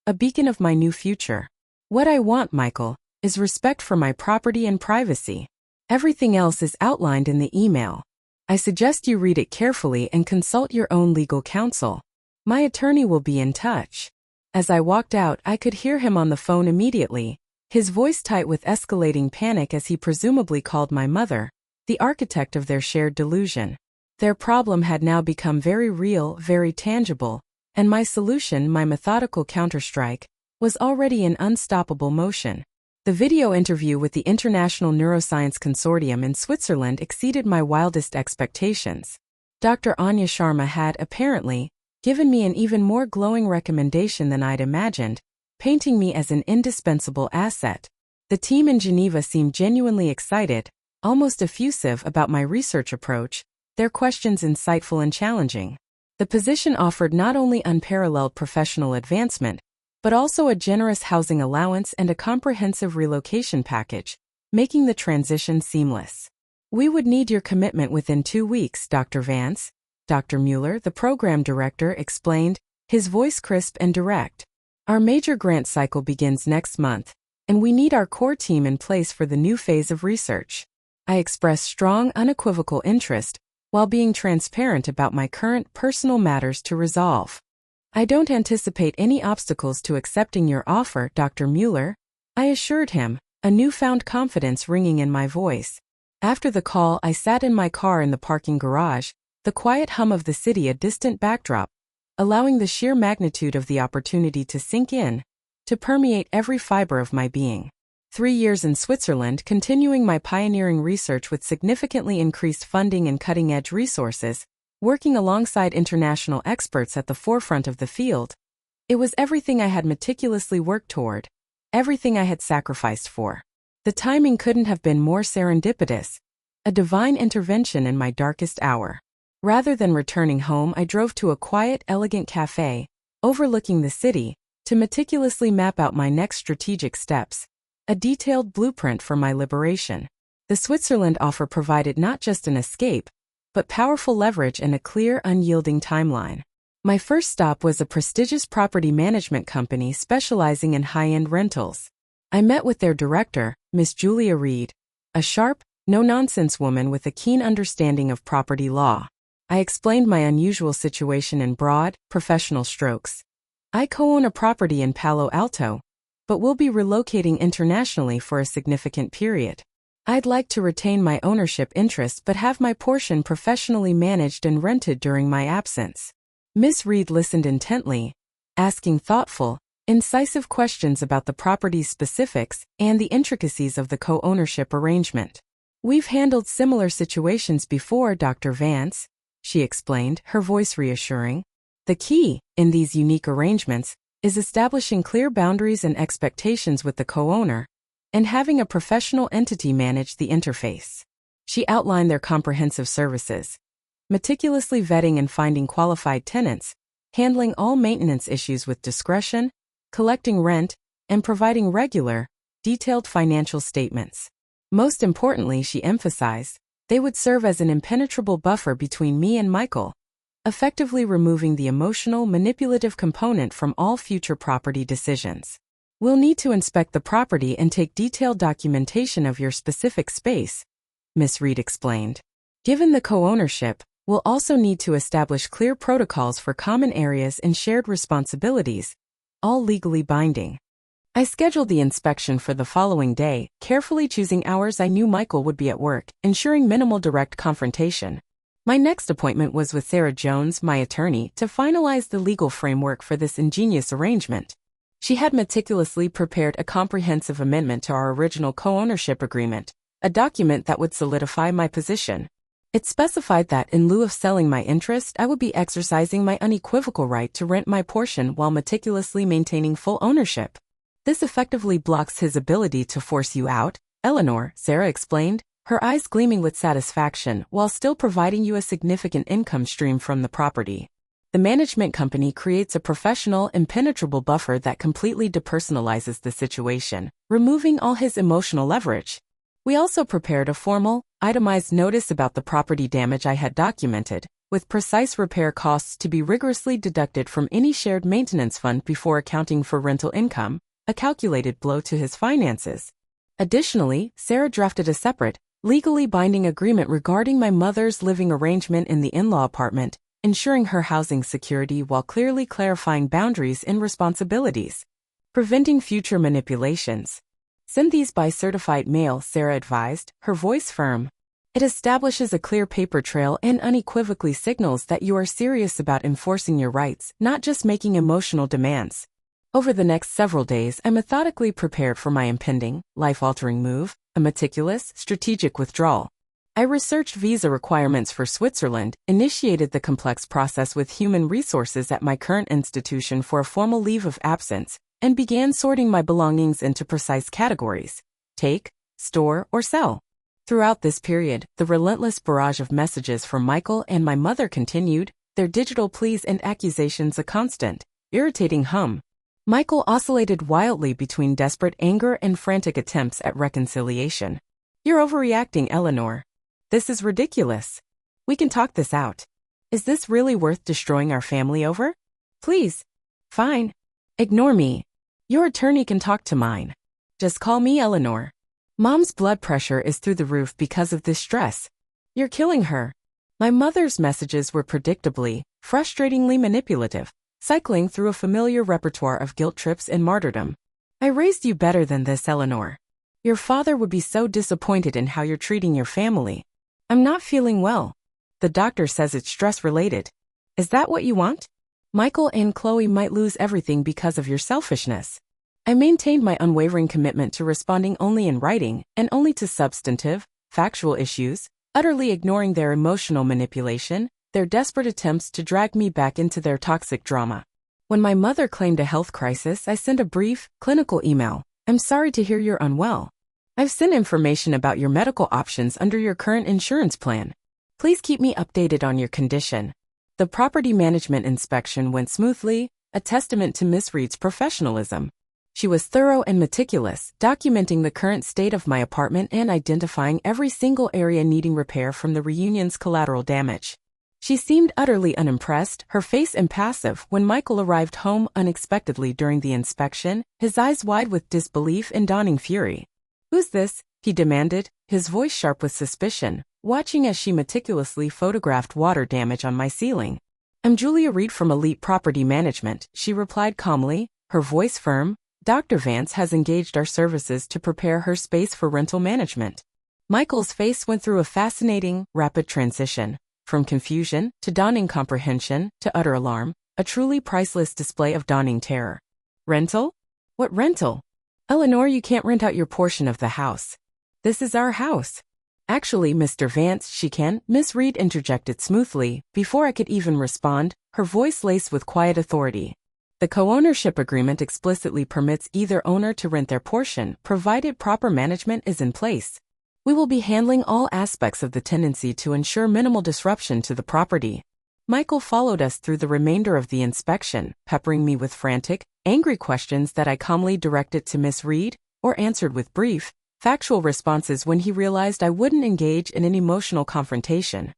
a beacon of my new future. "What I want, Michael, is respect for my property and privacy. Everything else is outlined in the email. I suggest you read it carefully and consult your own legal counsel. My attorney will be in touch." As I walked out, I could hear him on the phone immediately, his voice tight with escalating panic as he presumably called my mother, the architect of their shared delusion. Their problem had now become very real, very tangible, and my solution, my methodical counterstrike, was already in unstoppable motion. The video interview with the International Neuroscience Consortium in Switzerland exceeded my wildest expectations. Dr. Anya Sharma had, apparently, given me an even more glowing recommendation than I'd imagined, painting me as an indispensable asset. The team in Geneva seemed genuinely excited, almost effusive about my research approach, their questions insightful and challenging. The position offered not only unparalleled professional advancement, but also a generous housing allowance and a comprehensive relocation package, making the transition seamless. "We would need your commitment within 2 weeks, Dr. Vance," Dr. Mueller, the program director, explained, his voice crisp and direct. "Our major grant cycle begins next month, and we need our core team in place for the new phase of research." I expressed strong, unequivocal interest, while being transparent about my current personal matters to resolve. "I don't anticipate any obstacles to accepting your offer, Dr. Mueller," I assured him, a newfound confidence ringing in my voice. After the call, I sat in my car in the parking garage, the quiet hum of the city a distant backdrop, allowing the sheer magnitude of the opportunity to sink in, to permeate every fiber of my being. 3 years in Switzerland, continuing my pioneering research with significantly increased funding and cutting-edge resources, working alongside international experts at the forefront of the field. It was everything I had meticulously worked toward, everything I had sacrificed for. The timing couldn't have been more serendipitous, a divine intervention in my darkest hour. Rather than returning home, I drove to a quiet, elegant cafe, overlooking the city, to meticulously map out my next strategic steps, a detailed blueprint for my liberation. The Switzerland offer provided not just an escape, but powerful leverage and a clear, unyielding timeline. My first stop was a prestigious property management company specializing in high-end rentals. I met with their director, Miss Julia Reed, a sharp, no-nonsense woman with a keen understanding of property law. I explained my unusual situation in broad, professional strokes. I co-own a property in Palo Alto, but will be relocating internationally for a significant period. I'd like to retain my ownership interest but have my portion professionally managed and rented during my absence. Miss Reed listened intently, asking thoughtful, incisive questions about the property's specifics and the intricacies of the co-ownership arrangement. "We've handled similar situations before, Dr. Vance," she explained, her voice reassuring. "The key, in these unique arrangements, is establishing clear boundaries and expectations with the co-owner, and having a professional entity manage the interface." She outlined their comprehensive services, meticulously vetting and finding qualified tenants, handling all maintenance issues with discretion, collecting rent, and providing regular, detailed financial statements. Most importantly, she emphasized, they would serve as an impenetrable buffer between me and Michael, effectively removing the emotional, manipulative component from all future property decisions. "We'll need to inspect the property and take detailed documentation of your specific space," Miss Reed explained. "Given the co-ownership, we'll also need to establish clear protocols for common areas and shared responsibilities, all legally binding." I scheduled the inspection for the following day, carefully choosing hours I knew Michael would be at work, ensuring minimal direct confrontation. My next appointment was with Sarah Jones, my attorney, to finalize the legal framework for this ingenious arrangement. She had meticulously prepared a comprehensive amendment to our original co-ownership agreement, a document that would solidify my position. It specified that in lieu of selling my interest, I would be exercising my unequivocal right to rent my portion while meticulously maintaining full ownership. "This effectively blocks his ability to force you out, Eleanor," Sarah explained, her eyes gleaming with satisfaction, "while still providing you a significant income stream from the property. The management company creates a professional, impenetrable buffer that completely depersonalizes the situation, removing all his emotional leverage." We also prepared a formal, itemized notice about the property damage I had documented, with precise repair costs to be rigorously deducted from any shared maintenance fund before accounting for rental income, a calculated blow to his finances. Additionally, Sarah drafted a separate, legally binding agreement regarding my mother's living arrangement in the in-law apartment, ensuring her housing security while clearly clarifying boundaries and responsibilities, preventing future manipulations. "Send these by certified mail," Sarah advised, her voice firm. "It establishes a clear paper trail and unequivocally signals that you are serious about enforcing your rights, not just making emotional demands." Over the next several days, I methodically prepared for my impending, life-altering move, a meticulous, strategic withdrawal. I researched visa requirements for Switzerland, initiated the complex process with human resources at my current institution for a formal leave of absence, and began sorting my belongings into precise categories: take, store, or sell. Throughout this period, the relentless barrage of messages from Michael and my mother continued, their digital pleas and accusations a constant, irritating hum. Michael oscillated wildly between desperate anger and frantic attempts at reconciliation. "You're overreacting, Eleanor. This is ridiculous. We can talk this out. Is this really worth destroying our family over? Please." "Fine. Ignore me. Your attorney can talk to mine. Just call me Eleanor. Mom's blood pressure is through the roof because of this stress. You're killing her." My mother's messages were predictably, frustratingly manipulative, cycling through a familiar repertoire of guilt trips and martyrdom. "I raised you better than this, Eleanor. Your father would be so disappointed in how you're treating your family. I'm not feeling well. The doctor says it's stress-related. Is that what you want? Michael and Chloe might lose everything because of your selfishness. I maintained my unwavering commitment to responding only in writing and only to substantive, factual issues, utterly ignoring their emotional manipulation, their desperate attempts to drag me back into their toxic drama. When my mother claimed a health crisis, I sent a brief, clinical email. I'm sorry to hear you're unwell. I've sent information about your medical options under your current insurance plan. Please keep me updated on your condition. The property management inspection went smoothly, a testament to Miss Reed's professionalism. She was thorough and meticulous, documenting the current state of my apartment and identifying every single area needing repair from the reunion's collateral damage. She seemed utterly unimpressed, her face impassive, when Michael arrived home unexpectedly during the inspection, his eyes wide with disbelief and dawning fury. "Who's this?" he demanded, his voice sharp with suspicion, watching as she meticulously photographed water damage on my ceiling. "I'm Julia Reed from Elite Property Management," she replied calmly, her voice firm. "Dr. Vance has engaged our services to prepare her space for rental management." Michael's face went through a fascinating, rapid transition. From confusion, to dawning comprehension, to utter alarm, a truly priceless display of dawning terror. "Rental? What rental? Eleanor, you can't rent out your portion of the house. This is our house." "Actually, Mr. Vance, she can," Miss Reed interjected smoothly, before I could even respond, her voice laced with quiet authority. "The co-ownership agreement explicitly permits either owner to rent their portion, provided proper management is in place. We will be handling all aspects of the tenancy to ensure minimal disruption to the property." Michael followed us through the remainder of the inspection, peppering me with frantic, angry questions that I calmly directed to Miss Reed, or answered with brief, factual responses when he realized I wouldn't engage in an emotional confrontation.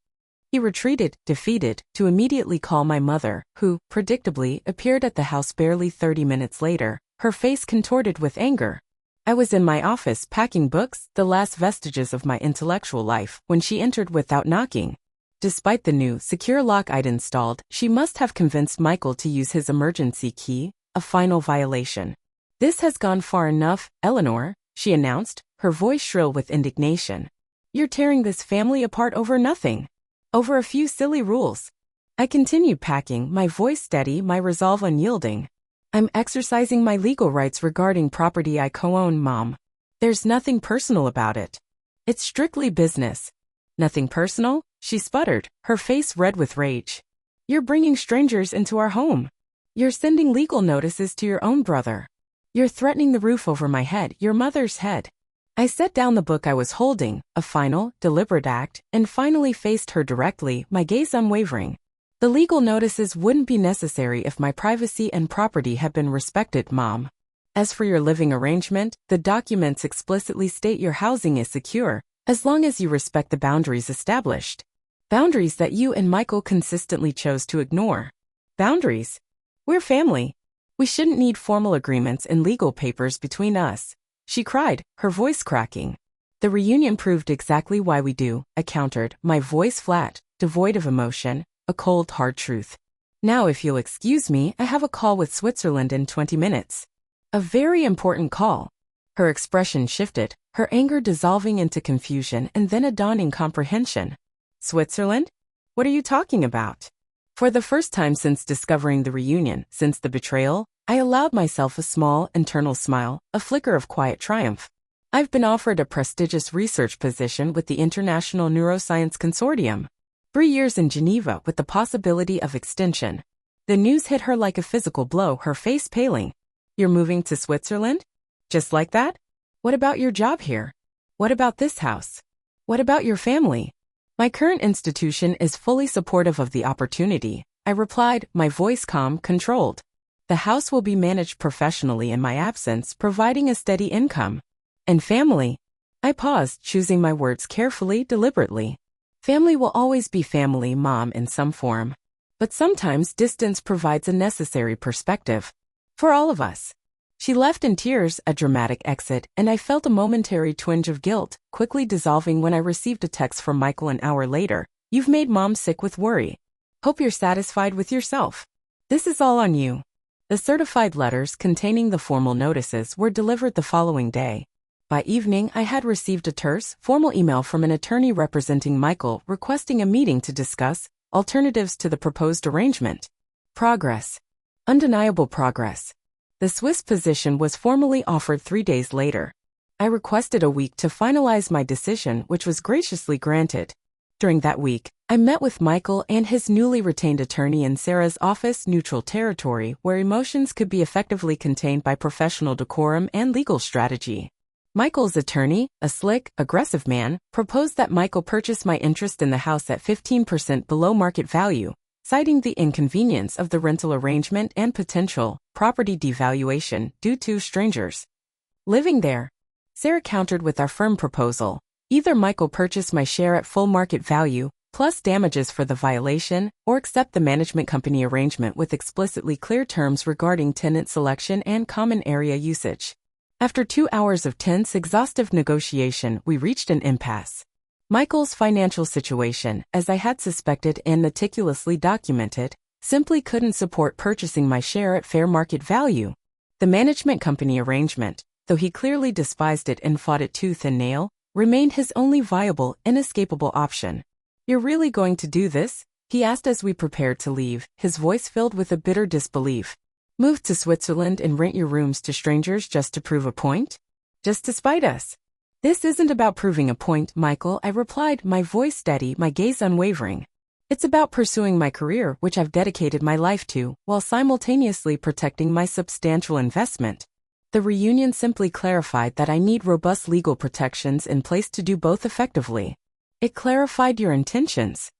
He retreated, defeated, to immediately call my mother, who, predictably, appeared at the house barely 30 minutes later, her face contorted with anger. I was in my office packing books, the last vestiges of my intellectual life, when she entered without knocking. Despite the new, secure lock I'd installed, she must have convinced Michael to use his emergency key, a final violation. "This has gone far enough, Eleanor," she announced, her voice shrill with indignation. "You're tearing this family apart over nothing. Over a few silly rules." I continued packing, my voice steady, my resolve unyielding. "I'm exercising my legal rights regarding property I co-own, Mom. There's nothing personal about it. It's strictly business." "Nothing personal?" she sputtered, her face red with rage. "You're bringing strangers into our home. You're sending legal notices to your own brother. You're threatening the roof over my head, your mother's head." I set down the book I was holding, a final, deliberate act, and finally faced her directly, my gaze unwavering. "The legal notices wouldn't be necessary if my privacy and property had been respected, Mom. As for your living arrangement, the documents explicitly state your housing is secure, as long as you respect the boundaries established. Boundaries that you and Michael consistently chose to ignore. Boundaries? We're family. We shouldn't need formal agreements and legal papers between us," she cried, her voice cracking. "The reunion proved exactly why we do," I countered, my voice flat, devoid of emotion, a cold, hard truth. "Now if you'll excuse me, I have a call with Switzerland in 20 minutes. A very important call." Her expression shifted, her anger dissolving into confusion and then a dawning comprehension. "Switzerland? What are you talking about?" For the first time since discovering the reunion, since the betrayal, I allowed myself a small, internal smile, a flicker of quiet triumph. "I've been offered a prestigious research position with the International Neuroscience Consortium. 3 years in Geneva with the possibility of extension." The news hit her like a physical blow, her face paling. "You're moving to Switzerland? Just like that? What about your job here? What about this house? What about your family?" "My current institution is fully supportive of the opportunity," I replied, my voice calm, controlled. "The house will be managed professionally in my absence, providing a steady income." "And family?" I paused, choosing my words carefully, deliberately. "Family will always be family, Mom, in some form. But sometimes distance provides a necessary perspective. For all of us." She left in tears, a dramatic exit, and I felt a momentary twinge of guilt, quickly dissolving when I received a text from Michael an hour later. "You've made Mom sick with worry. Hope you're satisfied with yourself. This is all on you." The certified letters containing the formal notices were delivered the following day. By evening, I had received a terse, formal email from an attorney representing Michael requesting a meeting to discuss alternatives to the proposed arrangement. Progress. Undeniable progress. The Swiss position was formally offered 3 days later. I requested a week to finalize my decision, which was graciously granted. During that week, I met with Michael and his newly retained attorney in Sarah's office, neutral territory, where emotions could be effectively contained by professional decorum and legal strategy. Michael's attorney, a slick, aggressive man, proposed that Michael purchase my interest in the house at 15% below market value, citing the inconvenience of the rental arrangement and potential property devaluation due to strangers living there. Sarah countered with our firm proposal. Either Michael purchase my share at full market value, plus damages for the violation, or accept the management company arrangement with explicitly clear terms regarding tenant selection and common area usage. After 2 hours of tense, exhaustive negotiation, we reached an impasse. Michael's financial situation, as I had suspected and meticulously documented, simply couldn't support purchasing my share at fair market value. The management company arrangement, though he clearly despised it and fought it tooth and nail, remained his only viable, inescapable option. "You're really going to do this?" he asked as we prepared to leave, his voice filled with a bitter disbelief. "Move to Switzerland and rent your rooms to strangers just to prove a point? Just to spite us?" "This isn't about proving a point, Michael," I replied, my voice steady, my gaze unwavering. "It's about pursuing my career, which I've dedicated my life to, while simultaneously protecting my substantial investment." The reunion simply clarified that I need robust legal protections in place to do both effectively. It clarified your intentions.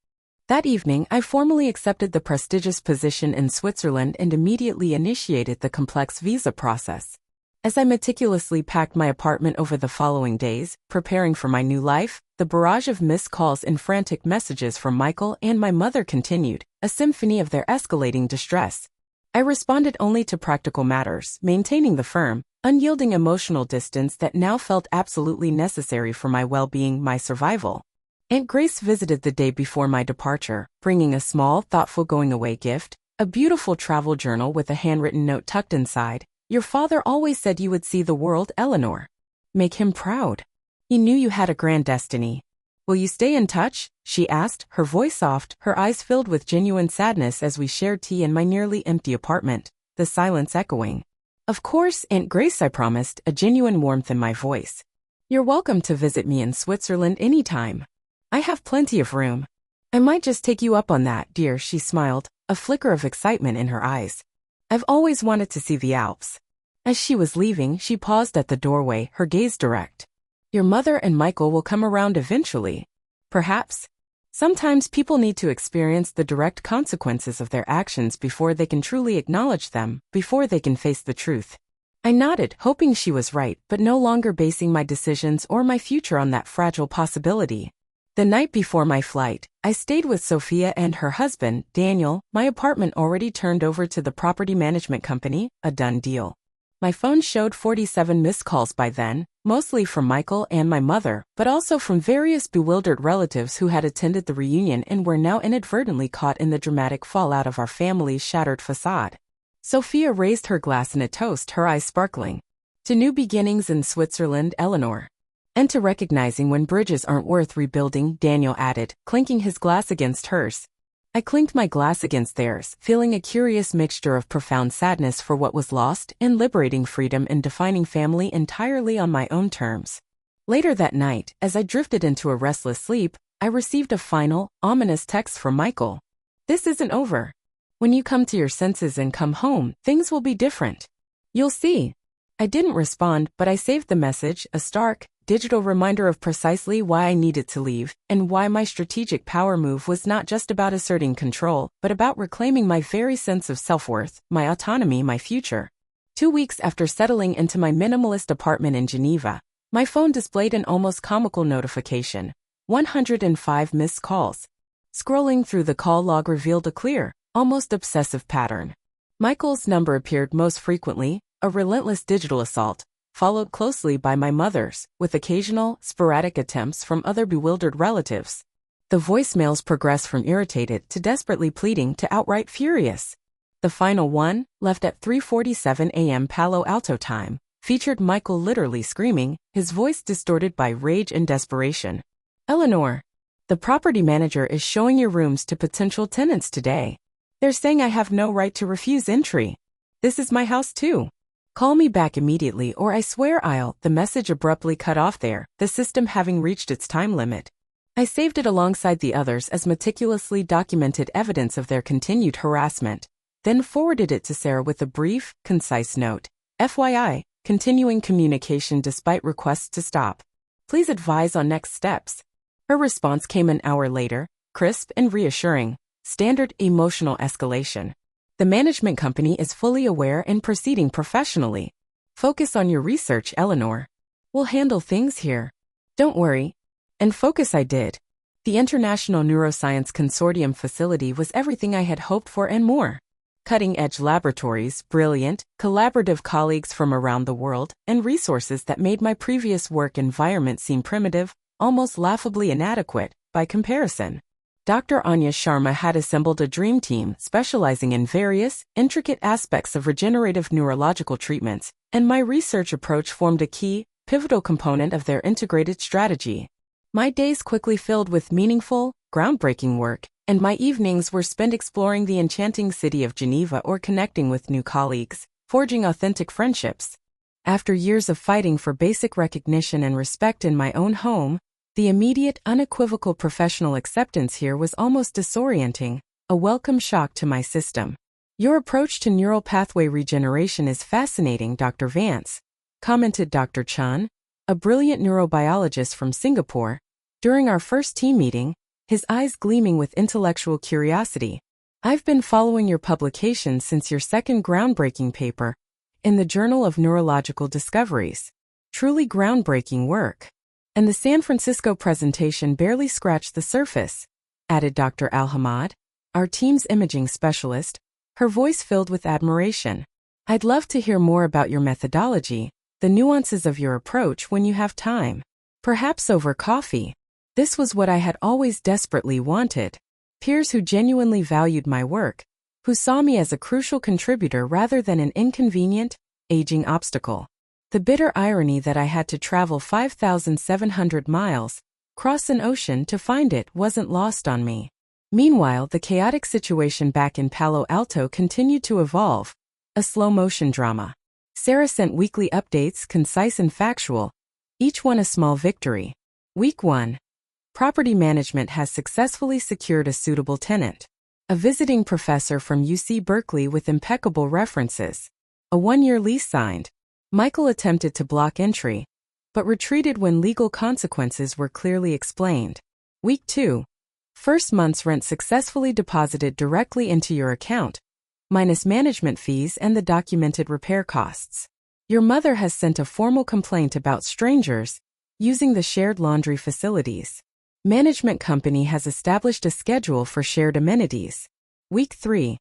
That evening, I formally accepted the prestigious position in Switzerland and immediately initiated the complex visa process. As I meticulously packed my apartment over the following days, preparing for my new life, the barrage of missed calls and frantic messages from Michael and my mother continued, a symphony of their escalating distress. I responded only to practical matters, maintaining the firm, unyielding emotional distance that now felt absolutely necessary for my well-being, my survival. Aunt Grace visited the day before my departure, bringing a small, thoughtful going-away gift, a beautiful travel journal with a handwritten note tucked inside. "Your father always said you would see the world, Eleanor. Make him proud. He knew you had a grand destiny. Will you stay in touch?" she asked, her voice soft, her eyes filled with genuine sadness as we shared tea in my nearly empty apartment, the silence echoing. "Of course, Aunt Grace," I promised, a genuine warmth in my voice. "You're welcome to visit me in Switzerland anytime. I have plenty of room." "I might just take you up on that, dear," she smiled, a flicker of excitement in her eyes. "I've always wanted to see the Alps." As she was leaving, she paused at the doorway, her gaze direct. "Your mother and Michael will come around eventually. Perhaps. Sometimes people need to experience the direct consequences of their actions before they can truly acknowledge them, before they can face the truth." I nodded, hoping she was right, but no longer basing my decisions or my future on that fragile possibility. The night before my flight, I stayed with Sophia and her husband, Daniel, my apartment already turned over to the property management company, a done deal. My phone showed 47 missed calls by then, mostly from Michael and my mother, but also from various bewildered relatives who had attended the reunion and were now inadvertently caught in the dramatic fallout of our family's shattered facade. Sophia raised her glass in a toast, her eyes sparkling. "To new beginnings in Switzerland, Eleanor. And to recognizing when bridges aren't worth rebuilding," Daniel added, clinking his glass against hers. I clinked my glass against theirs, feeling a curious mixture of profound sadness for what was lost and liberating freedom in defining family entirely on my own terms. Later that night, as I drifted into a restless sleep, I received a final, ominous text from Michael. "This isn't over. When you come to your senses and come home, things will be different. You'll see." I didn't respond, but I saved the message, a stark, digital reminder of precisely why I needed to leave, and why my strategic power move was not just about asserting control, but about reclaiming my very sense of self-worth, my autonomy, my future. 2 weeks after settling into my minimalist apartment in Geneva, my phone displayed an almost comical notification: 105 missed calls. Scrolling through the call log revealed a clear, almost obsessive pattern. Michael's number appeared most frequently, a relentless digital assault, followed closely by my mother's, with occasional, sporadic attempts from other bewildered relatives. The voicemails progressed from irritated to desperately pleading to outright furious. The final one, left at 3:47 a.m. Palo Alto time, featured Michael literally screaming, his voice distorted by rage and desperation. "Eleanor, the property manager is showing your rooms to potential tenants today. They're saying I have no right to refuse entry. This is my house too. Call me back immediately or I swear I'll. The message abruptly cut off there, the system having reached its time limit. I saved it alongside the others as meticulously documented evidence of their continued harassment, then forwarded it to Sarah with a brief, concise note. FYI, continuing communication despite requests to stop. Please advise on next steps. Her response came an hour later, crisp and reassuring. Standard emotional escalation. The management company is fully aware and proceeding professionally. Focus on your research, Eleanor. We'll handle things here. Don't worry. And focus I did. The International Neuroscience Consortium facility was everything I had hoped for and more. Cutting-edge laboratories, brilliant, collaborative colleagues from around the world, and resources that made my previous work environment seem primitive, almost laughably inadequate, by comparison. Dr. Anya Sharma had assembled a dream team specializing in various, intricate aspects of regenerative neurological treatments, and my research approach formed a key, pivotal component of their integrated strategy. My days quickly filled with meaningful, groundbreaking work, and my evenings were spent exploring the enchanting city of Geneva or connecting with new colleagues, forging authentic friendships. After years of fighting for basic recognition and respect in my own home, the immediate, unequivocal professional acceptance here was almost disorienting, a welcome shock to my system. Your approach to neural pathway regeneration is fascinating, Dr. Vance, commented Dr. Chun, a brilliant neurobiologist from Singapore, during our first team meeting, his eyes gleaming with intellectual curiosity. I've been following your publication since your second groundbreaking paper in the Journal of Neurological Discoveries. Truly groundbreaking work. And the San Francisco presentation barely scratched the surface, added Dr. Al-Hamad, our team's imaging specialist, her voice filled with admiration. I'd love to hear more about your methodology, the nuances of your approach when you have time. Perhaps over coffee. This was what I had always desperately wanted. Peers who genuinely valued my work, who saw me as a crucial contributor rather than an inconvenient, aging obstacle. The bitter irony that I had to travel 5,700 miles, cross an ocean to find it wasn't lost on me. Meanwhile, the chaotic situation back in Palo Alto continued to evolve, a slow-motion drama. Sarah sent weekly updates, concise and factual, each one a small victory. Week 1. Property management has successfully secured a suitable tenant. A visiting professor from UC Berkeley with impeccable references. A 1-year lease signed. Michael attempted to block entry, but retreated when legal consequences were clearly explained. Week 2. First month's rent successfully deposited directly into your account, minus management fees and the documented repair costs. Your mother has sent a formal complaint about strangers using the shared laundry facilities. Management company has established a schedule for shared amenities. Week 3.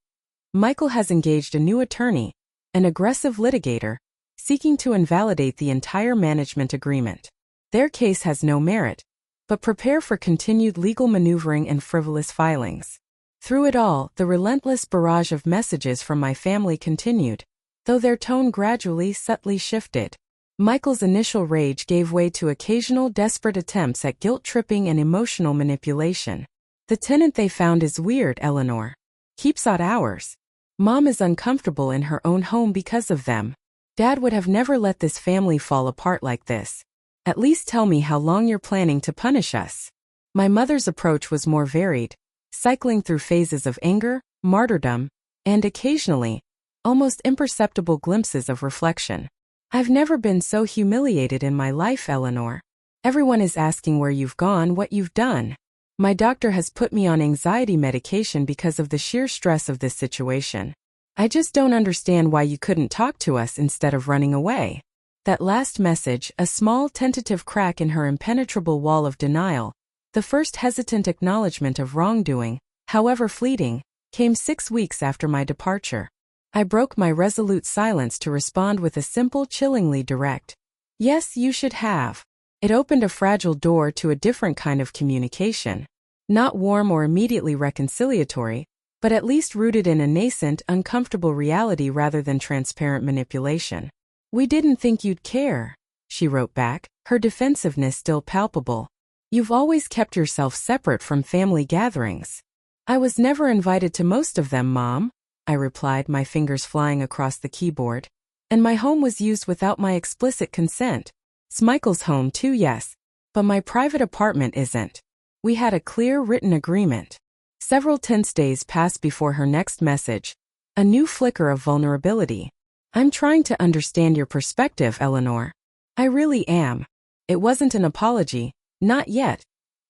Michael has engaged a new attorney, an aggressive litigator, seeking to invalidate the entire management agreement. Their case has no merit, but prepare for continued legal maneuvering and frivolous filings. Through it all, the relentless barrage of messages from my family continued, though their tone gradually, subtly shifted. Michael's initial rage gave way to occasional desperate attempts at guilt-tripping and emotional manipulation. The tenant they found is weird, Eleanor. Keeps odd hours. Mom is uncomfortable in her own home because of them. Dad would have never let this family fall apart like this. At least tell me how long you're planning to punish us. My mother's approach was more varied, cycling through phases of anger, martyrdom, and occasionally, almost imperceptible glimpses of reflection. I've never been so humiliated in my life, Eleanor. Everyone is asking where you've gone, what you've done. My doctor has put me on anxiety medication because of the sheer stress of this situation. I just don't understand why you couldn't talk to us instead of running away. That last message, a small tentative crack in her impenetrable wall of denial, the first hesitant acknowledgement of wrongdoing, however fleeting, came 6 weeks after my departure. I broke my resolute silence to respond with a simple, chillingly direct, "Yes, you should have." It opened a fragile door to a different kind of communication. Not warm or immediately reconciliatory, but at least rooted in a nascent, uncomfortable reality rather than transparent manipulation. "We didn't think you'd care," she wrote back, her defensiveness still palpable. "You've always kept yourself separate from family gatherings." "I was never invited to most of them, Mom," I replied, my fingers flying across the keyboard. And my home was used without my explicit consent. It's Michael's home too, yes. But my private apartment isn't. We had a clear written agreement. Several tense days passed before her next message. A new flicker of vulnerability. I'm trying to understand your perspective, Eleanor. I really am. It wasn't an apology, not yet.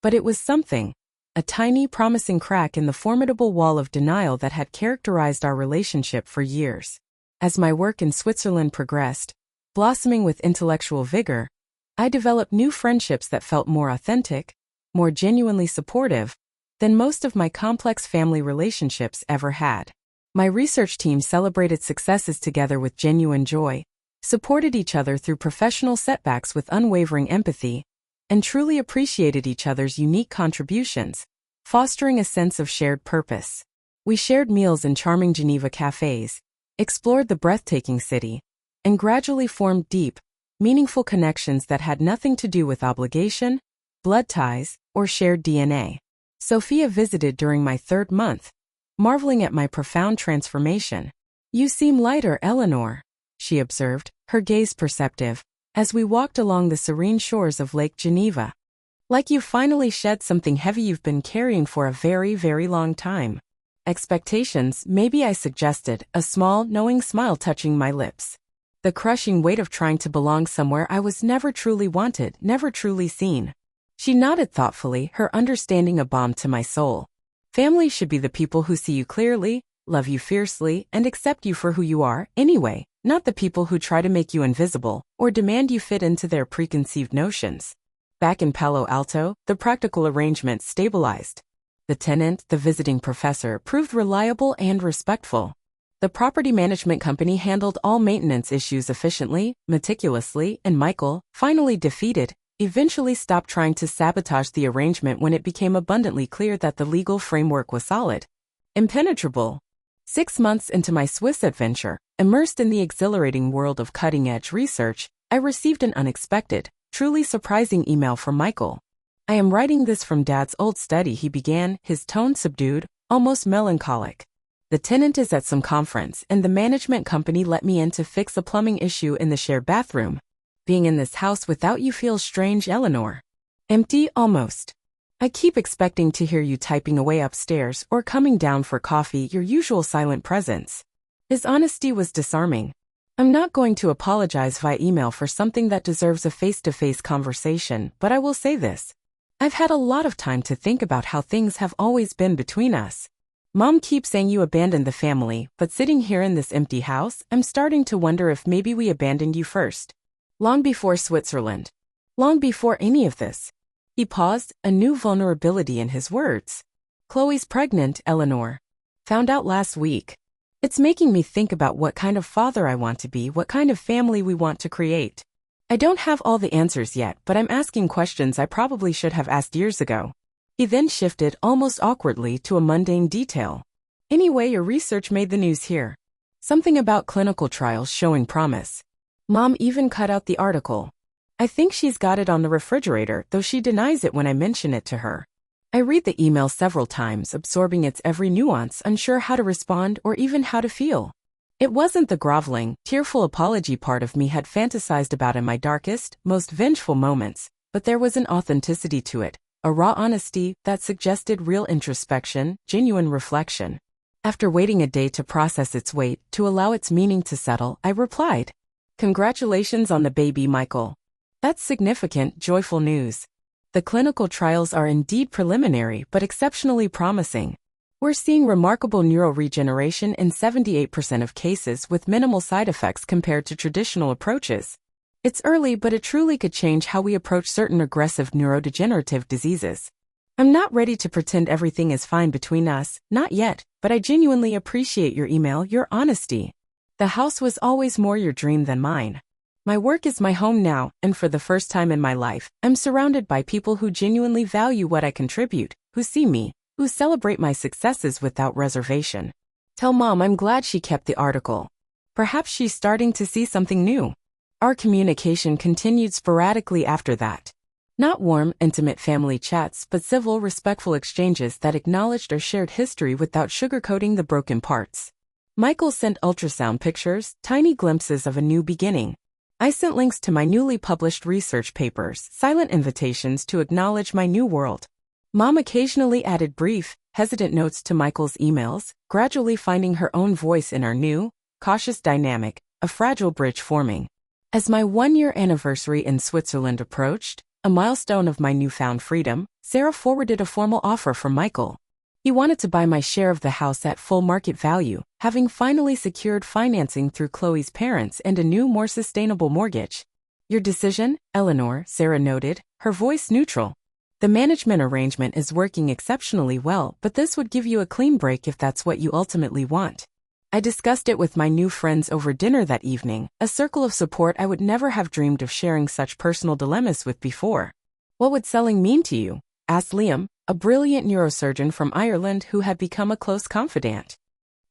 But it was something. A tiny, promising crack in the formidable wall of denial that had characterized our relationship for years. As my work in Switzerland progressed, blossoming with intellectual vigor, I developed new friendships that felt more authentic, more genuinely supportive, than most of my complex family relationships ever had. My research team celebrated successes together with genuine joy, supported each other through professional setbacks with unwavering empathy, and truly appreciated each other's unique contributions, fostering a sense of shared purpose. We shared meals in charming Geneva cafes, explored the breathtaking city, and gradually formed deep, meaningful connections that had nothing to do with obligation, blood ties, or shared DNA. Sophia visited during my 3rd month, marveling at my profound transformation. You seem lighter, Eleanor, she observed, her gaze perceptive, as we walked along the serene shores of Lake Geneva. Like you finally shed something heavy you've been carrying for a very, very long time. Expectations, maybe, I suggested, a small, knowing smile touching my lips. The crushing weight of trying to belong somewhere I was never truly wanted, never truly seen. She nodded thoughtfully, her understanding a balm to my soul. Family should be the people who see you clearly, love you fiercely, and accept you for who you are, anyway, not the people who try to make you invisible or demand you fit into their preconceived notions. Back in Palo Alto, the practical arrangement stabilized. The tenant, the visiting professor, proved reliable and respectful. The property management company handled all maintenance issues efficiently, meticulously, and Michael, finally defeated, eventually stopped trying to sabotage the arrangement when it became abundantly clear that the legal framework was solid, impenetrable. 6 months into my Swiss adventure, immersed in the exhilarating world of cutting-edge research, I received an unexpected, truly surprising email from Michael. I am writing this from Dad's old study, he began, his tone subdued, almost melancholic. The tenant is at some conference, and the management company let me in to fix a plumbing issue in the shared bathroom. Being in this house without you feels strange, Eleanor. Empty, almost. I keep expecting to hear you typing away upstairs or coming down for coffee, your usual silent presence. His honesty was disarming. I'm not going to apologize via email for something that deserves a face-to-face conversation, but I will say this. I've had a lot of time to think about how things have always been between us. Mom keeps saying you abandoned the family, but sitting here in this empty house, I'm starting to wonder if maybe we abandoned you first. Long before Switzerland. Long before any of this. He paused, a new vulnerability in his words. Chloe's pregnant, Eleanor. Found out last week. It's making me think about what kind of father I want to be, what kind of family we want to create. I don't have all the answers yet, but I'm asking questions I probably should have asked years ago. He then shifted almost awkwardly to a mundane detail. Anyway, your research made the news here. Something about clinical trials showing promise. Mom even cut out the article. I think she's got it on the refrigerator, though she denies it when I mention it to her. I read the email several times, absorbing its every nuance, unsure how to respond or even how to feel. It wasn't the groveling, tearful apology part of me had fantasized about in my darkest, most vengeful moments, but there was an authenticity to it, a raw honesty that suggested real introspection, genuine reflection. After waiting a day to process its weight, to allow its meaning to settle, I replied, "Congratulations on the baby, Michael. That's significant, joyful news. The clinical trials are indeed preliminary but exceptionally promising. We're seeing remarkable neuroregeneration in 78% of cases with minimal side effects compared to traditional approaches. It's early, but it truly could change how we approach certain aggressive neurodegenerative diseases. I'm not ready to pretend everything is fine between us, not yet, but I genuinely appreciate your email, your honesty. The house was always more your dream than mine. My work is my home now, and for the first time in my life, I'm surrounded by people who genuinely value what I contribute, who see me, who celebrate my successes without reservation. Tell Mom I'm glad she kept the article. Perhaps she's starting to see something new." Our communication continued sporadically after that. Not warm, intimate family chats, but civil, respectful exchanges that acknowledged our shared history without sugarcoating the broken parts. Michael sent ultrasound pictures, tiny glimpses of a new beginning. I sent links to my newly published research papers, silent invitations to acknowledge my new world. Mom occasionally added brief, hesitant notes to Michael's emails, gradually finding her own voice in our new, cautious dynamic, a fragile bridge forming. As my one-year anniversary in Switzerland approached, a milestone of my newfound freedom, Sarah forwarded a formal offer from Michael. He wanted to buy my share of the house at full market value, having finally secured financing through Chloe's parents and a new, more sustainable mortgage. Your decision, Eleanor, Sarah noted, her voice neutral. The management arrangement is working exceptionally well, but this would give you a clean break if that's what you ultimately want. I discussed it with my new friends over dinner that evening, a circle of support I would never have dreamed of sharing such personal dilemmas with before. What would selling mean to you? Asked Liam, a brilliant neurosurgeon from Ireland who had become a close confidant.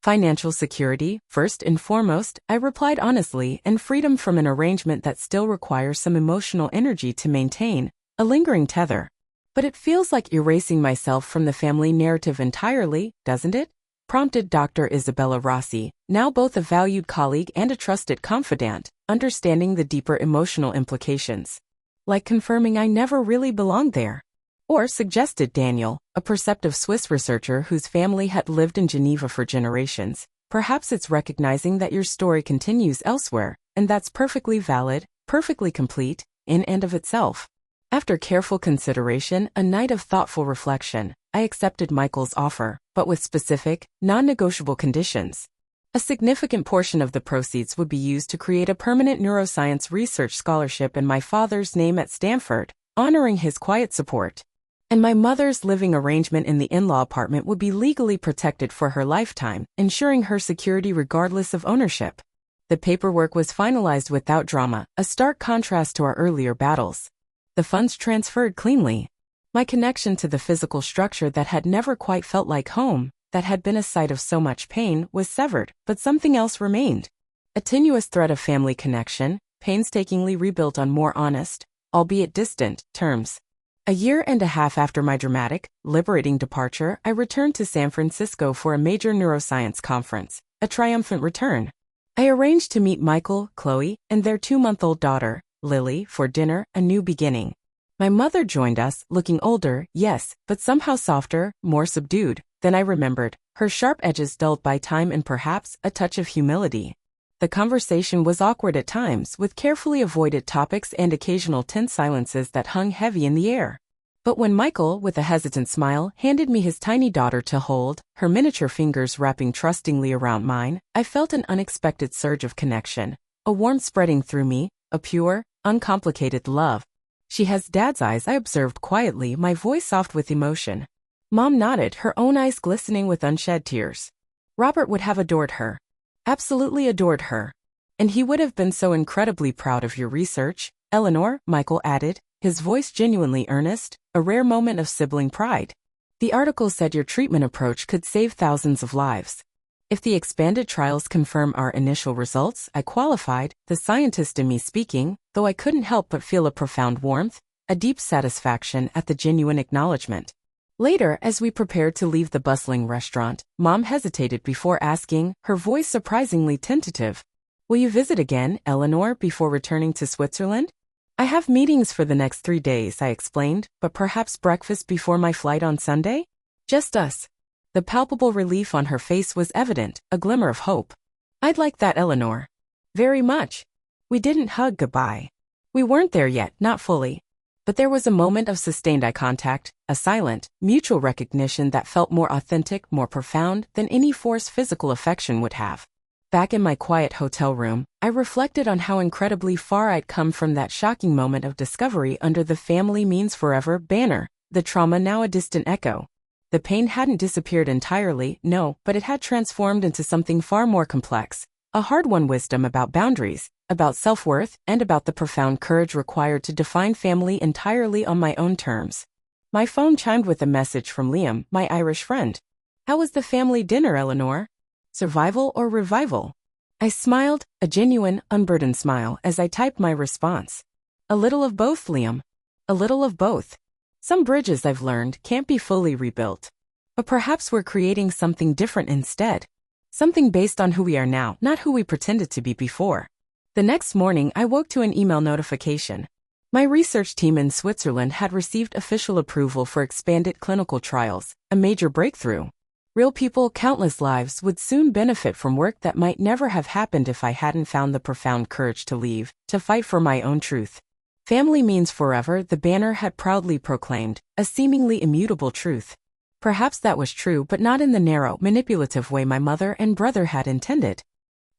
Financial security, first and foremost, I replied honestly, and freedom from an arrangement that still requires some emotional energy to maintain, a lingering tether. But it feels like erasing myself from the family narrative entirely, doesn't it? Prompted Dr. Isabella Rossi, now both a valued colleague and a trusted confidant, understanding the deeper emotional implications. Like confirming I never really belonged there. Or, suggested Daniel, a perceptive Swiss researcher whose family had lived in Geneva for generations, perhaps it's recognizing that your story continues elsewhere, and that's perfectly valid, perfectly complete, in and of itself. After careful consideration, a night of thoughtful reflection, I accepted Michael's offer, but with specific, non-negotiable conditions. A significant portion of the proceeds would be used to create a permanent neuroscience research scholarship in my father's name at Stanford, honoring his quiet support. And my mother's living arrangement in the in-law apartment would be legally protected for her lifetime, ensuring her security regardless of ownership. The paperwork was finalized without drama, a stark contrast to our earlier battles. The funds transferred cleanly. My connection to the physical structure that had never quite felt like home, that had been a site of so much pain, was severed, but something else remained. A tenuous thread of family connection, painstakingly rebuilt on more honest, albeit distant, terms. A year and a half after my dramatic, liberating departure, I returned to San Francisco for a major neuroscience conference, a triumphant return. I arranged to meet Michael, Chloe, and their 2-month-old daughter, Lily, for dinner, a new beginning. My mother joined us, looking older, yes, but somehow softer, more subdued, than I remembered, her sharp edges dulled by time and perhaps a touch of humility. The conversation was awkward at times, with carefully avoided topics and occasional tense silences that hung heavy in the air. But when Michael, with a hesitant smile, handed me his tiny daughter to hold, her miniature fingers wrapping trustingly around mine, I felt an unexpected surge of connection, a warmth spreading through me, a pure, uncomplicated love. She has Dad's eyes, I observed quietly, my voice soft with emotion. Mom nodded, her own eyes glistening with unshed tears. Robert would have adored her. Absolutely adored her. And he would have been so incredibly proud of your research, Eleanor, Michael added, his voice genuinely earnest, a rare moment of sibling pride. The article said your treatment approach could save thousands of lives. If the expanded trials confirm our initial results, I qualified, the scientist in me speaking, though I couldn't help but feel a profound warmth, a deep satisfaction at the genuine acknowledgement. Later, as we prepared to leave the bustling restaurant, Mom hesitated before asking, her voice surprisingly tentative. Will you visit again, Eleanor, before returning to Switzerland? I have meetings for the next 3 days, I explained, but perhaps breakfast before my flight on Sunday? Just us. The palpable relief on her face was evident, a glimmer of hope. I'd like that, Eleanor. Very much. We didn't hug goodbye. We weren't there yet, not fully. But there was a moment of sustained eye contact, a silent, mutual recognition that felt more authentic, more profound than any forced physical affection would have. Back in my quiet hotel room, I reflected on how incredibly far I'd come from that shocking moment of discovery under the "Family Means Forever" banner, the trauma now a distant echo. The pain hadn't disappeared entirely, no, but it had transformed into something far more complex, a hard-won wisdom about boundaries, about self-worth, and about the profound courage required to define family entirely on my own terms. My phone chimed with a message from Liam, my Irish friend. How was the family dinner, Eleanor? Survival or revival? I smiled, a genuine, unburdened smile, as I typed my response. A little of both, Liam. A little of both. Some bridges, I've learned, can't be fully rebuilt. But perhaps we're creating something different instead. Something based on who we are now, not who we pretended to be before. The next morning, I woke to an email notification. My research team in Switzerland had received official approval for expanded clinical trials, a major breakthrough. Real people, countless lives, would soon benefit from work that might never have happened if I hadn't found the profound courage to leave, to fight for my own truth. Family means forever, the banner had proudly proclaimed, a seemingly immutable truth. Perhaps that was true, but not in the narrow, manipulative way my mother and brother had intended.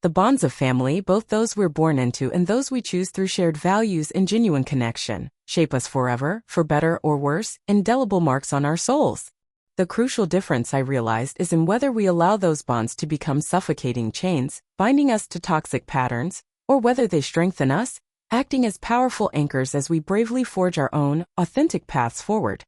The bonds of family, both those we're born into and those we choose through shared values and genuine connection, shape us forever, for better or worse, indelible marks on our souls. The crucial difference, I realized, is in whether we allow those bonds to become suffocating chains, binding us to toxic patterns, or whether they strengthen us, acting as powerful anchors as we bravely forge our own, authentic paths forward.